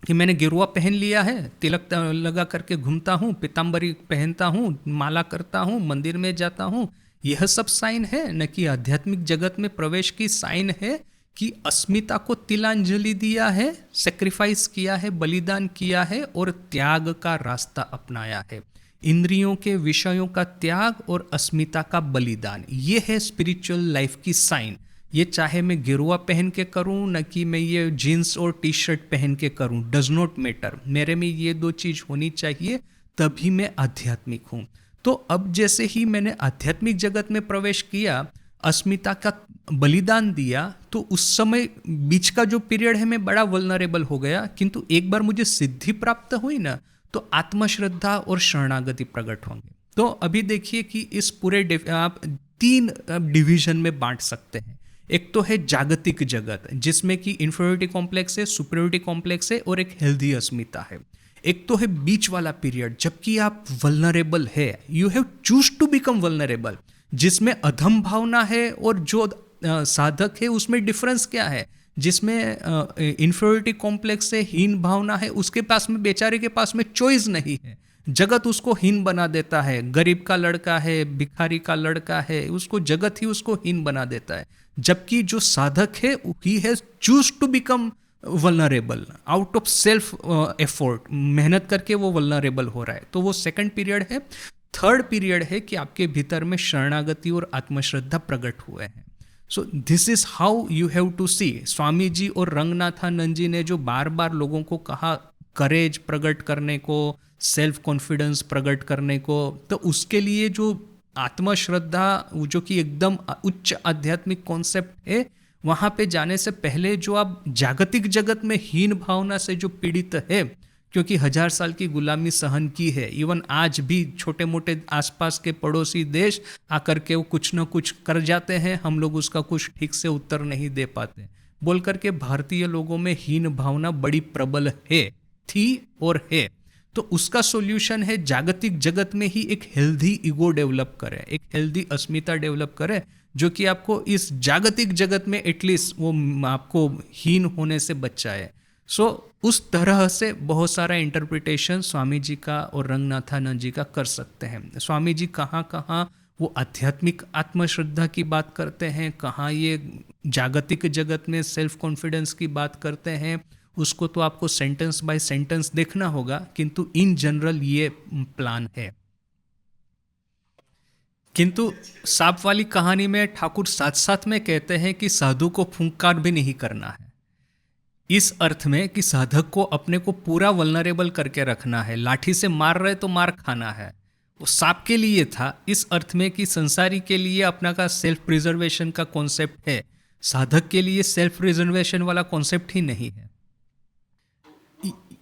कि मैंने गेरुआ पहन लिया है, तिलक लगा करके घूमता हूँ, पीताम्बरी पहनता हूँ, माला करता हूँ, मंदिर में जाता हूँ, यह सब साइन है न कि आध्यात्मिक जगत में प्रवेश की साइन है कि अस्मिता को तिलांजलि दिया है, सेक्रीफाइस किया है, बलिदान किया है और त्याग का रास्ता अपनाया है। इंद्रियों के विषयों का त्याग और अस्मिता का बलिदान, ये है स्पिरिचुअल लाइफ की साइन। ये चाहे मैं गेरुआ पहन के करूं, न कि मैं ये जीन्स और टी शर्ट पहन के करूं, डज नॉट मैटर। मेरे में ये 2 चीज़ होनी चाहिए, तभी मैं आध्यात्मिक हूँ। तो अब जैसे ही मैंने आध्यात्मिक जगत में प्रवेश किया, अस्मिता का बलिदान दिया, तो उस समय बीच का जो पीरियड है मैं बड़ा वल्नरेबल हो गया, किंतु एक बार मुझे सिद्धि प्राप्त हुई ना, तो आत्मश्रद्धा और शरणागति प्रकट होंगे। तो अभी देखिए कि इस पूरे आप तीन डिवीजन में बांट सकते हैं। एक तो है जागतिक जगत, जिसमें कि इंफीरियरिटी कॉम्प्लेक्स है, सुपीरियरिटी कॉम्प्लेक्स है और एक हेल्दी अस्मिता है। एक तो है बीच वाला पीरियड, जबकि आप वल्नरेबल है, you have choose to become vulnerable, जिसमें अधम भावना है और जो साधक है उसमें डिफरेंस क्या है। जिसमें इंफीरियरिटी कॉम्प्लेक्स से हीन भावना है, उसके पास में, बेचारे के पास में चॉइस नहीं है, जगत उसको हीन बना देता है। गरीब का लड़का है, भिखारी का लड़का है, उसको जगत ही उसको हीन बना देता है। जबकि जो साधक है, he has choose to become vulnerable out of self effort, मेहनत करके वो वल्नरेबल हो रहा है। तो वो सेकंड पीरियड है। थर्ड पीरियड है कि आपके भीतर में शरणागति और आत्मश्रद्धा प्रकट हुए हैं। So this is how you have to see. Swami ji और रंगनाथानंद जी ने जो बार बार लोगों को कहा करेज प्रकट करने को, सेल्फ कॉन्फिडेंस प्रकट करने को, तो उसके लिए जो आत्मश्रद्धा, जो कि एकदम उच्च आध्यात्मिक कॉन्सेप्ट है, वहाँ पे जाने से पहले जो आप जागतिक जगत में हीन भावना से जो पीड़ित है, क्योंकि 1000 साल की गुलामी सहन की है, इवन आज भी छोटे मोटे आसपास के पड़ोसी देश आकर के वो कुछ न कुछ कर जाते हैं, हम लोग उसका कुछ ठीक से उत्तर नहीं दे पाते, बोल करके भारतीय लोगों में हीन भावना बड़ी प्रबल है, थी और है। तो उसका सॉल्यूशन है जागतिक जगत में ही एक हेल्दी ईगो डेवलप करें, एक हेल्दी अस्मिता डेवलप करें, जो कि आपको इस जागतिक जगत में एटलीस्ट वो आपको हीन होने से बचाए। सो उस तरह से बहुत सारा इंटरप्रिटेशन स्वामी जी का और रंगनाथानंद जी का कर सकते हैं। स्वामी जी कहाँ कहाँ वो आध्यात्मिक आत्मश्रद्धा की बात करते हैं, कहाँ ये जागतिक जगत में सेल्फ कॉन्फिडेंस की बात करते हैं, उसको तो आपको सेंटेंस बाय सेंटेंस देखना होगा, किंतु इन जनरल ये प्लान है। किंतु सांप वाली कहानी में ठाकुर साथ साथ में कहते हैं कि साधु को फुंकार भी नहीं करना है, इस अर्थ में कि साधक को अपने को पूरा वल्नरेबल करके रखना है। लाठी से मार रहे तो मार खाना है, वो सांप के लिए था, इस अर्थ में कि संसारी के लिए अपना का सेल्फ प्रिजर्वेशन का कॉन्सेप्ट है, साधक के लिए सेल्फ प्रिजर्वेशन वाला कॉन्सेप्ट ही नहीं है।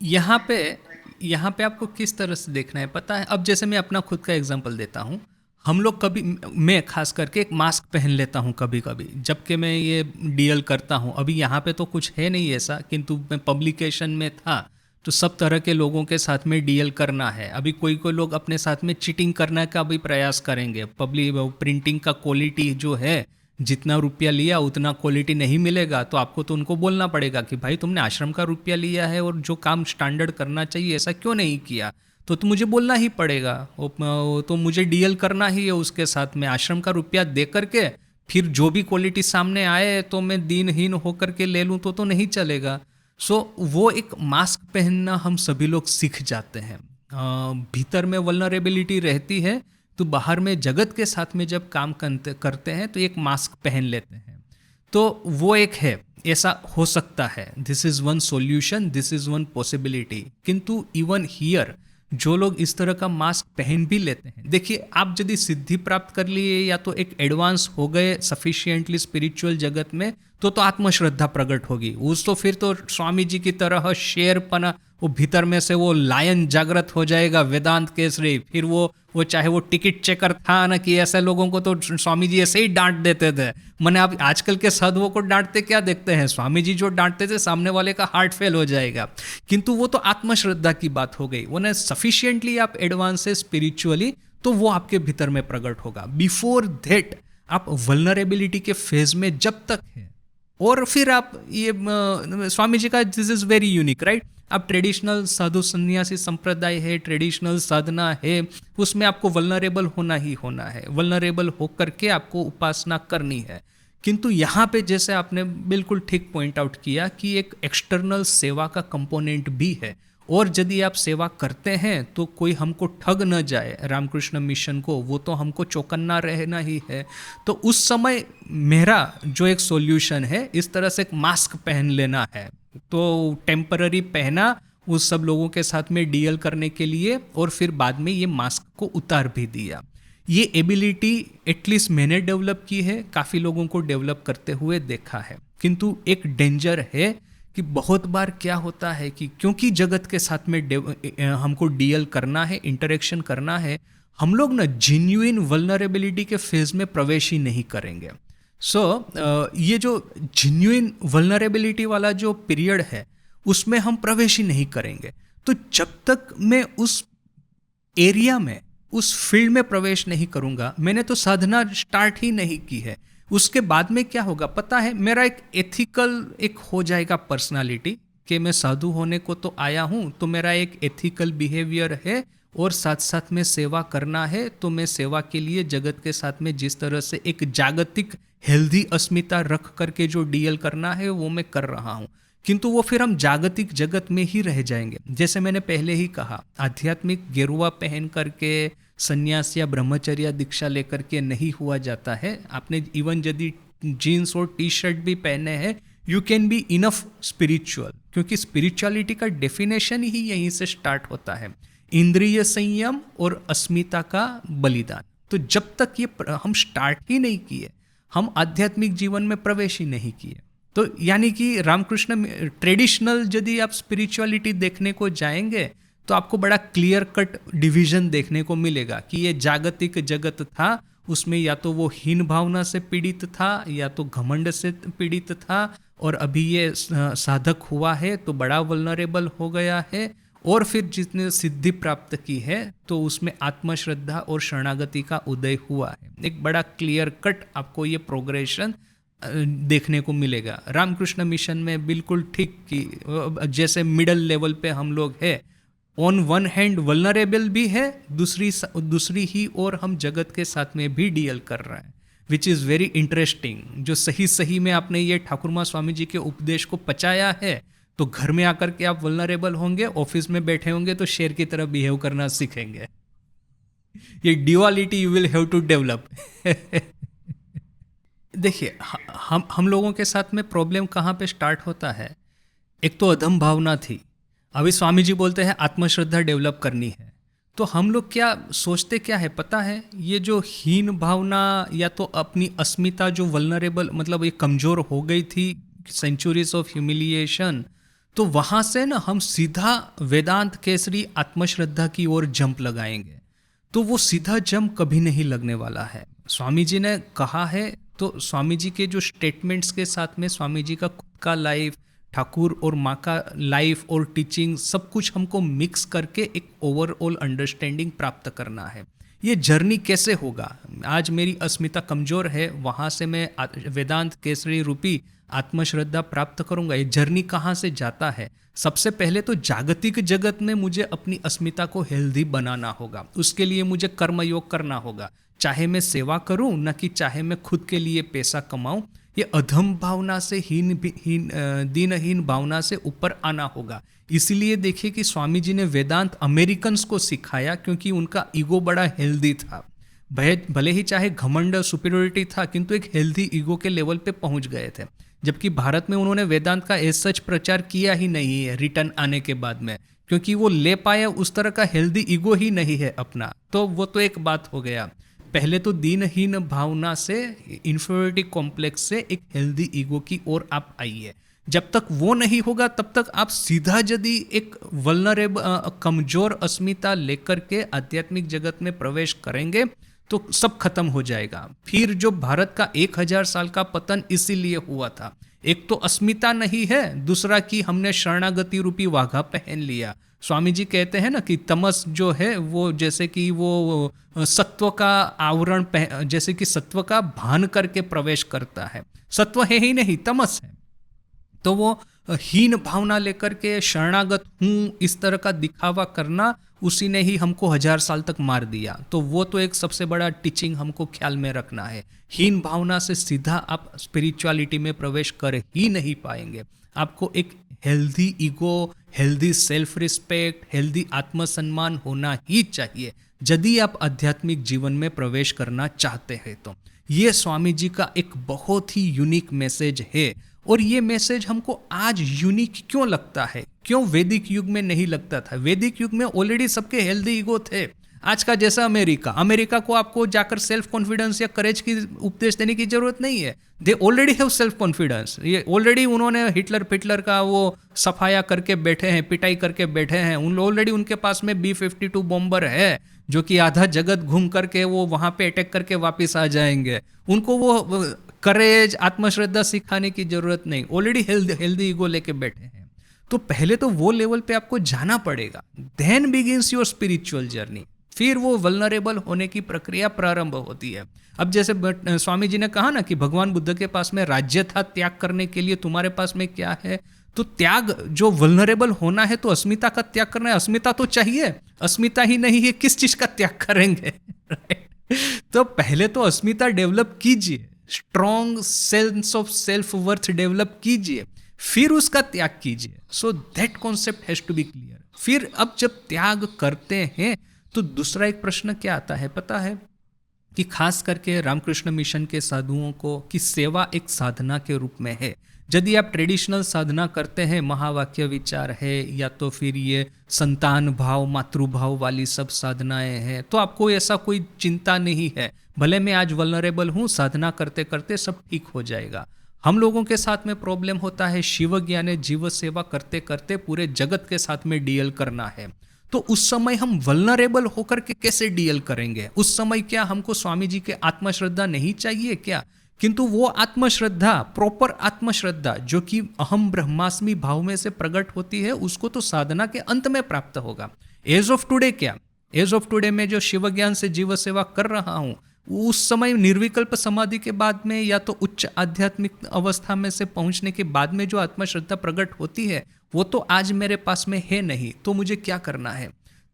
यहाँ पे आपको किस तरह से देखना है पता है। अब जैसे मैं अपना खुद का एग्जांपल देता हूँ, हम लोग कभी, मैं खास करके एक मास्क पहन लेता हूँ कभी कभी, जबकि मैं ये डीएल करता हूँ। अभी यहाँ पे तो कुछ है नहीं ऐसा, किंतु मैं पब्लिकेशन में था तो सब तरह के लोगों के साथ में डीएल करना है। अभी कोई लोग अपने साथ में चीटिंग करने का भी प्रयास करेंगे। पब्लिक प्रिंटिंग का क्वालिटी जो है, जितना रुपया लिया उतना क्वालिटी नहीं मिलेगा, तो आपको तो उनको बोलना पड़ेगा कि भाई तुमने आश्रम का रुपया लिया है और जो काम स्टैंडर्ड करना चाहिए ऐसा क्यों नहीं किया, तो मुझे बोलना ही पड़ेगा, तो मुझे डीएल करना ही है उसके साथ में। आश्रम का रुपया दे करके फिर जो भी क्वालिटी सामने आए तो मैं दीनहीन होकर के ले लूँ तो नहीं चलेगा। सो वो एक मास्क पहनना हम सभी लोग सीख जाते हैं। भीतर में वल्नरेबिलिटी रहती है, तो बाहर में जगत के साथ में जब काम करते हैं तो एक मास्क पहन लेते हैं, तो वो एक है, ऐसा हो सकता है। This is one solution, this is one possibility. किंतु इवन हियर जो लोग इस तरह का मास्क पहन भी लेते हैं, देखिए आप यदि सिद्धि प्राप्त कर लिए या तो एक एडवांस हो गए सफिशिएंटली स्पिरिचुअल जगत में, तो आत्मश्रद्धा प्रकट होगी। उस तो फिर तो स्वामी जी की तरह शेरपना, वो भीतर में से वो लायन जागृत हो जाएगा, वेदांत केसरी। फिर वो चाहे वो टिकट चेकर था ना, कि ऐसे लोगों को तो स्वामी जी ऐसे ही डांट देते थे। मैंने आप आजकल के साधुओं को डांटते क्या देखते हैं, स्वामी जी जो डांटते थे सामने वाले का हार्ट फेल हो जाएगा। किंतु वो तो आत्मश्रद्धा की बात हो गई, वो ना सफिशिएंटली आप एडवांस है स्पिरिचुअली, तो वो आपके भीतर में प्रकट होगा। बिफोर दैट आप वल्नरेबिलिटी के फेज में जब तक है, और फिर आप ये स्वामी जी का this is very unique right. अब ट्रेडिशनल साधु संन्यासी संप्रदाय है, ट्रेडिशनल साधना है, उसमें आपको वल्नरेबल होना ही होना है, वल्नरेबल होकर के आपको उपासना करनी है। किंतु यहाँ पे जैसे आपने बिल्कुल ठीक पॉइंट आउट किया कि एक एक्सटर्नल सेवा का कंपोनेंट भी है, और यदि आप सेवा करते हैं तो कोई हमको ठग न जाए रामकृष्ण मिशन को, वो तो हमको चौकन्ना रहना ही है। तो उस समय मेरा जो एक सॉल्यूशन है, इस तरह से एक मास्क पहन लेना है, तो टेम्पररी पहना उस सब लोगों के साथ में डील करने के लिए, और फिर बाद में ये मास्क को उतार भी दिया। ये एबिलिटी एटलीस्ट मैंने डेवलप की है, काफ़ी लोगों को डेवलप करते हुए देखा है। किंतु एक डेंजर है कि बहुत बार क्या होता है कि क्योंकि जगत के साथ में हमको डील करना है, इंटरेक्शन करना है, हम लोग ना जेन्युइन वल्नरेबिलिटी के फेज में प्रवेश ही नहीं करेंगे। सो ये जो जेन्युइन वल्नरेबिलिटी वाला जो पीरियड है उसमें हम प्रवेश ही नहीं करेंगे। तो जब तक मैं उस एरिया में, उस फील्ड में प्रवेश नहीं करूंगा, मैंने तो साधना स्टार्ट ही नहीं की है। उसके बाद में क्या होगा पता है, मेरा एक एथिकल एक हो जाएगा पर्सनालिटी कि मैं साधु होने को तो आया हूं, तो मेरा एक एथिकल बिहेवियर है और साथ साथ में सेवा करना है। तो मैं सेवा के लिए जगत के साथ में जिस तरह से एक जागतिक हेल्दी अस्मिता रख करके जो डील करना है वो मैं कर रहा हूँ। किंतु वो फिर हम जागतिक जगत में ही रह जाएंगे। जैसे मैंने पहले ही कहा, आध्यात्मिक गेरुआ पहन करके संन्यास या ब्रह्मचर्य दीक्षा लेकर के नहीं हुआ जाता है। आपने इवन यदि जीन्स और टी शर्ट भी पहने हैं, you can be enough spiritual, क्योंकि स्पिरिचुअलिटी का डेफिनेशन ही यहीं से स्टार्ट होता है, इंद्रिय संयम और अस्मिता का बलिदान। तो जब तक ये हम स्टार्ट ही नहीं किए, हम आध्यात्मिक जीवन में प्रवेश ही नहीं किए। तो यानी कि रामकृष्ण ट्रेडिशनल यदि आप स्पिरिचुअलिटी देखने को जाएंगे तो आपको बड़ा क्लियर कट डिवीजन देखने को मिलेगा कि ये जागतिक जगत था, उसमें या तो वो हीन भावना से पीड़ित था या तो घमंड से पीड़ित था, और अभी ये साधक हुआ है तो बड़ा वल्नरेबल हो गया है, और फिर जिसने सिद्धि प्राप्त की है तो उसमें आत्मश्रद्धा और शरणागति का उदय हुआ है। एक बड़ा क्लियर कट आपको ये प्रोग्रेशन देखने को मिलेगा। रामकृष्ण मिशन में बिल्कुल ठीक कि जैसे मिडल लेवल पे हम लोग है, ऑन वन हैंड वल्नरेबल भी है, दूसरी ही और हम जगत के साथ में भी डील कर रहे हैं, विच इज़ वेरी इंटरेस्टिंग। जो सही में आपने ये ठाकुरमा स्वामी जी के उपदेश को पचाया है तो घर में आकर के आप वल्नरेबल होंगे, ऑफिस में बैठे होंगे तो शेर की तरह बिहेव करना सीखेंगे। ये duality you will have to develop. देखिए, हम लोगों के साथ में प्रॉब्लम कहाँ पे स्टार्ट होता है। एक तो अधम भावना थी, अभी स्वामी जी बोलते हैं आत्मश्रद्धा डेवलप करनी है। तो हम लोग क्या सोचते क्या है पता है, ये जो हीन भावना या तो अपनी अस्मिता जो वल्नरेबल मतलब ये कमज़ोर हो गई थी, सेंचुरीज ऑफ ह्यूमिलिएशन, तो वहाँ से ना हम सीधा वेदांत केसरी आत्मश्रद्धा की ओर जंप लगाएंगे। तो वो सीधा जंप कभी नहीं लगने वाला है। स्वामी जी ने कहा है, तो स्वामी जी के जो स्टेटमेंट्स के साथ में स्वामी जी का खुद का लाइफ, ठाकुर और माँ का लाइफ और टीचिंग, सब कुछ हमको मिक्स करके एक ओवरऑल अंडरस्टैंडिंग प्राप्त करना है। ये जर्नी कैसे होगा, आज मेरी अस्मिता कमज़ोर है, वहाँ से मैं वेदांत केसरी रूपी आत्मश्रद्धा प्राप्त करूँगा। ये जर्नी कहाँ से जाता है, सबसे पहले तो जागतिक जगत में मुझे अपनी अस्मिता को हेल्दी बनाना होगा। उसके लिए मुझे कर्मयोग करना होगा, चाहे मैं सेवा करूं न कि चाहे मैं खुद के लिए पैसा कमाऊं। ये अधम भावना से दीनहीन भावना से ऊपर आना होगा। इसीलिए देखिए कि स्वामी जी ने वेदांत अमेरिकन्स को सिखाया, क्योंकि उनका ईगो बड़ा हेल्दी था। भले ही चाहे घमंड सुपीरियरिटी था, किंतु एक हेल्दी ईगो के लेवल पे पहुंच गए थे। जबकि भारत में उन्होंने वेदांत का एज सच प्रचार किया ही नहीं है रिटर्न आने के बाद में, क्योंकि वो ले पाए उस तरह का हेल्दी ईगो ही नहीं है अपना। तो वो तो एक बात हो गया। पहले तो दीनहीन भावना से, इन्फीरियरिटी कॉम्प्लेक्स से एक हेल्दी ईगो की ओर आप आइए। जब तक वो नहीं होगा तब तक आप सीधा यदि एक वल्नरेबल कमजोर अस्मिता लेकर के आध्यात्मिक जगत में प्रवेश करेंगे तो सब खत्म हो जाएगा। फिर जो भारत का 1000 साल का पतन इसीलिए हुआ था, एक तो अस्मिता नहीं है, दूसरा कि हमने शरणागति रूपी वाघा पहन लिया। स्वामी जी कहते हैं ना कि तमस जो है वो जैसे कि वो सत्व का आवरण, जैसे कि सत्व का भान करके प्रवेश करता है, सत्व है ही नहीं, तमस है। तो वो हीन भावना लेकर के शरणागत हूँ इस तरह का दिखावा करना, उसी ने ही हमको 1000 साल तक मार दिया। तो वो तो एक सबसे बड़ा टीचिंग हमको ख्याल में रखना है। हीन भावना से सीधा आप स्पिरिचुअलिटी में प्रवेश कर ही नहीं पाएंगे। आपको एक healthy ego, healthy self respect, healthy आत्मसम्मान होना ही चाहिए यदि आप आध्यात्मिक जीवन में प्रवेश करना चाहते हैं। तो ये स्वामी जी का एक बहुत ही यूनिक मैसेज है। और ये मैसेज हमको आज यूनिक क्यों लगता है, क्यों वैदिक युग में नहीं लगता था? वैदिक युग में ऑलरेडी सबके हेल्दी ईगो थे। आज का जैसा अमेरिका को आपको जाकर सेल्फ कॉन्फिडेंस या करेज की उपदेश देने की जरूरत नहीं है। They already have self confidence. ये ऑलरेडी उन्होंने हिटलर का वो सफाया करके बैठे हैं, पिटाई करके बैठे हैं। ऑलरेडी उनके पास में B-52 बॉम्बर है। जो कि आधा जगत घूम करके वो वहाँ पे अटैक करके वापस आ जाएंगे। उनको वो करेज, आत्मश्रद्धा सिखाने की जरूरत नहीं, ऑलरेडी हेल्दी ईगो लेके बैठे हैं। तो पहले तो वो लेवल पे आपको जाना पड़ेगा, then begins your spiritual journey. फिर वो वल्नरेबल होने की प्रक्रिया प्रारंभ होती है। अब जैसे स्वामी जी ने कहा ना कि भगवान बुद्ध के पास में राज्य था त्याग करने के लिए, तुम्हारे पास में क्या है? तो त्याग, जो वल्नरेबल होना है तो अस्मिता का त्याग करना है। अस्मिता तो चाहिए, अस्मिता ही नहीं है, किस चीज का त्याग करेंगे? तो पहले तो अस्मिता डेवलप कीजिए, strong sense of self worth develop कीजिए, फिर उसका त्याग कीजिए। So that concept has to be clear. फिर अब जब त्याग करते हैं तो दूसरा एक प्रश्न क्या आता है पता है? कि खास करके रामकृष्ण मिशन के साधुओं को कि सेवा एक साधना के रूप में है। यदि आप ट्रेडिशनल साधना करते हैं, महावाक्य विचार है या तो फिर ये संतान भाव, मातृभाव वाली सब साधनाएं हैं, तो आपको ऐसा कोई चिंता नहीं है, भले मैं आज वल्नरेबल हूँ, साधना करते करते सब ठीक हो जाएगा। हम लोगों के साथ में प्रॉब्लम होता है, शिव ज्ञान जीव सेवा करते करते पूरे जगत के साथ में डील करना है। तो उस समय हम वल्नरेबल होकर के कैसे डील करेंगे? उस समय क्या हमको स्वामी जी के आत्मश्रद्धा नहीं चाहिए क्या? किंतु वो आत्मश्रद्धा, प्रॉपर आत्मश्रद्धा जो कि अहम ब्रह्मास्मि भाव में से प्रकट होती है, उसको तो साधना के अंत में प्राप्त होगा। एज ऑफ टुडे क्या? एज ऑफ टुडे में जो शिव ज्ञान से जीव सेवा कर रहा हूं, उस समय निर्विकल्प समाधि के बाद में या तो उच्च आध्यात्मिक अवस्था में से पहुंचने के बाद में जो आत्मश्रद्धा प्रकट होती है, वो तो आज मेरे पास में है नहीं। तो मुझे क्या करना है?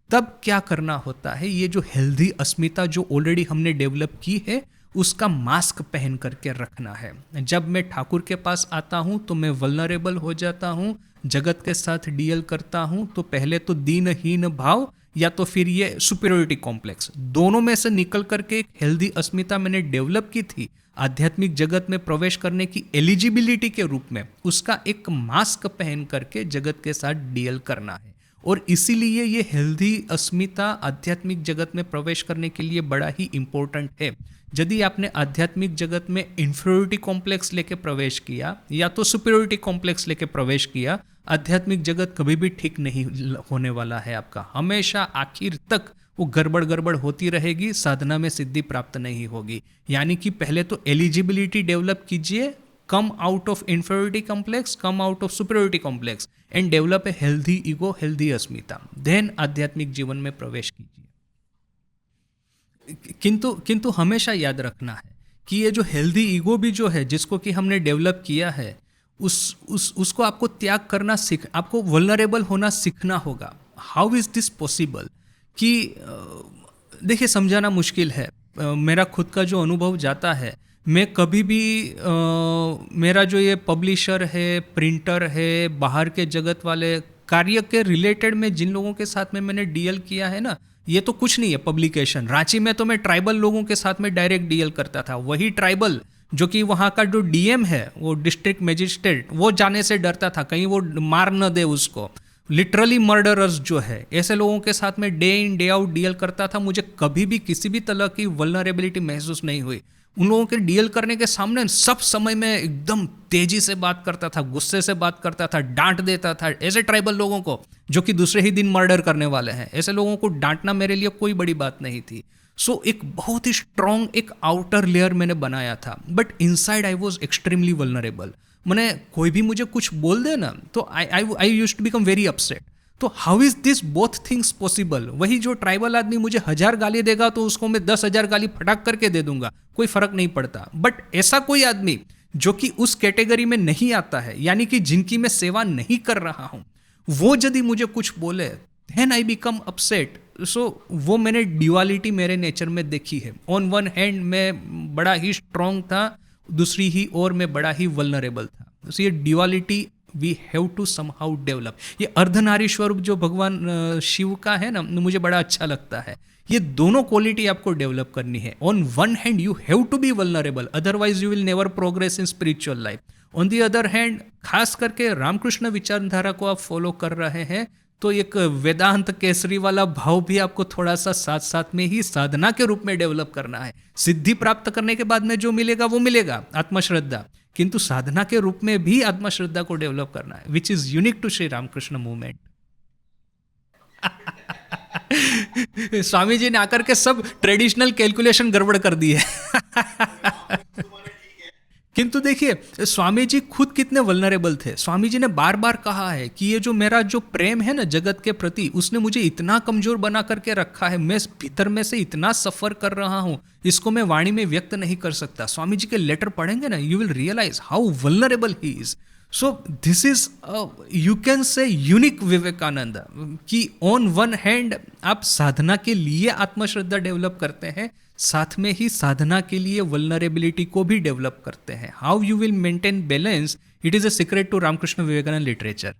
तब क्या करना होता है? ये जो हेल्दी अस्मिता जो ऑलरेडी हमने डेवलप की है, उसका मास्क पहन करके रखना है। जब मैं ठाकुर के पास आता हूं तो मैं वल्नरेबल हो जाता हूं, जगत के साथ डील करता हूं, तो पहले तो दीनहीन भाव या तो फिर ये सुपीरियोरिटी कॉम्प्लेक्स, दोनों में से निकल करके एक हेल्दी अस्मिता मैंने डेवलप की थी आध्यात्मिक जगत में प्रवेश करने की एलिजिबिलिटी के रूप में, उसका एक मास्क पहन करके जगत के साथ डील करना है। और इसीलिए ये हेल्दी अस्मिता आध्यात्मिक जगत में प्रवेश करने के लिए बड़ा ही इंपॉर्टेंट है। यदि आपने आध्यात्मिक जगत में इंफीरियोरिटी कॉम्प्लेक्स लेके प्रवेश किया या तो सुपीरियोरिटी कॉम्प्लेक्स लेके प्रवेश किया, आध्यात्मिक जगत कभी भी ठीक नहीं होने वाला है आपका। हमेशा आखिर तक वो गड़बड़ होती रहेगी, साधना में सिद्धि प्राप्त नहीं होगी। यानी कि पहले तो एलिजिबिलिटी डेवलप कीजिए, come out of inferiority complex, come out of superiority complex and develop a healthy ego, healthy अस्मिता, देन आध्यात्मिक जीवन में प्रवेश कीजिए। किंतु हमेशा याद रखना है कि ये जो हेल्दी ईगो भी जो है, जिसको कि हमने डेवलप किया है, उसको आपको त्याग करना आपको वल्नरेबल होना सीखना होगा। How is this possible? कि देखिए, समझाना मुश्किल है। मेरा खुद का जो अनुभव जाता है, मैं कभी भी मेरा जो ये पब्लिशर है, प्रिंटर है, बाहर के जगत वाले कार्य के रिलेटेड में जिन लोगों के साथ में मैंने डील किया है ना, ये तो कुछ नहीं है पब्लिकेशन। रांची में तो मैं ट्राइबल लोगों के साथ में डायरेक्ट डील करता था। वही ट्राइबल जो कि वहाँ का जो डीएम है, वो डिस्ट्रिक्ट मजिस्ट्रेट, वो जाने से डरता था कहीं वो मार न दे उसको। लिटरली मर्डरर्स जो है, ऐसे लोगों के साथ में day in day out deal करता था। मुझे कभी भी किसी भी तरह की वल्नरेबिलिटी महसूस नहीं हुई। उन लोगों के डील करने के सामने सब समय में एकदम तेजी से बात करता था, गुस्से से बात करता था, डांट देता था। ऐसे ट्राइबल लोगों को जो कि दूसरे ही दिन मर्डर करने वाले हैं, ऐसे लोगों को डांटना मेरे लिए कोई बड़ी बात नहीं थी। सो एक बहुत ही स्ट्रॉन्ग एक आउटर लेयर मैंने बनाया था, but inside I was extremely vulnerable. मैंने कोई भी मुझे कुछ बोल दे ना, तो I used to become very upset. तो how is this both things possible? वही जो ट्राइबल आदमी मुझे 1000 गाली देगा तो उसको मैं 10,000 गाली फटाक करके दे दूंगा, कोई फर्क नहीं पड़ता। बट ऐसा कोई आदमी जो कि उस कैटेगरी में नहीं आता है, यानी कि जिनकी मैं सेवा नहीं कर रहा हूं, वो यदि मुझे कुछ बोले, देन आई बिकम अपसेट। सो वो मैंने ड्यूअलिटी मेरे नेचर में देखी है। ऑन वन हैंड मैं बड़ा ही स्ट्रांग था, दूसरी ही ओर मैं बड़ा ही वल्नरेबल था। तो ये duality we have to somehow develop. ये अर्धनारी स्वरूप जो भगवान शिव का है ना, मुझे बड़ा अच्छा लगता है। ये दोनों क्वालिटी आपको डेवलप करनी है। On one hand you have to be vulnerable, otherwise you will never progress in spiritual life. On the other hand, खास करके रामकृष्ण विचारधारा को आप फॉलो कर रहे हैं, तो एक वेदांत केसरी वाला भाव भी आपको थोड़ा सा साथ साथ में ही साधना के रूप में डेवलप करना है। सिद्धि प्राप्त करने के बाद में जो मिलेगा वो मिलेगा, आत्मश्रद्धा, किंतु साधना के रूप में भी आत्मश्रद्धा को डेवलप करना है, which is unique to Shri Ramakrishna movement. Swami ji ने आकर के सब ट्रेडिशनल कैलकुलेशन गड़बड़ कर दी है। किंतु देखिए स्वामी जी खुद कितने वल्नरेबल थे। स्वामी जी ने बार बार कहा है कि ये जो मेरा जो प्रेम है ना जगत के प्रति, उसने मुझे इतना कमजोर बना करके रखा है, मैं भीतर में से इतना सफर कर रहा हूं, इसको मैं वाणी में व्यक्त नहीं कर सकता। स्वामी जी के लेटर पढ़ेंगे ना, you will realise how vulnerable he is. So this is you can say unique Vivekananda, कि ऑन वन हैंड आप साधना के लिए आत्मश्रद्धा डेवलप करते हैं, साथ में ही साधना के लिए वल्नरेबिलिटी को भी डेवलप करते हैं। How you will maintain balance, it is a secret to Ramakrishna Vivekananda literature.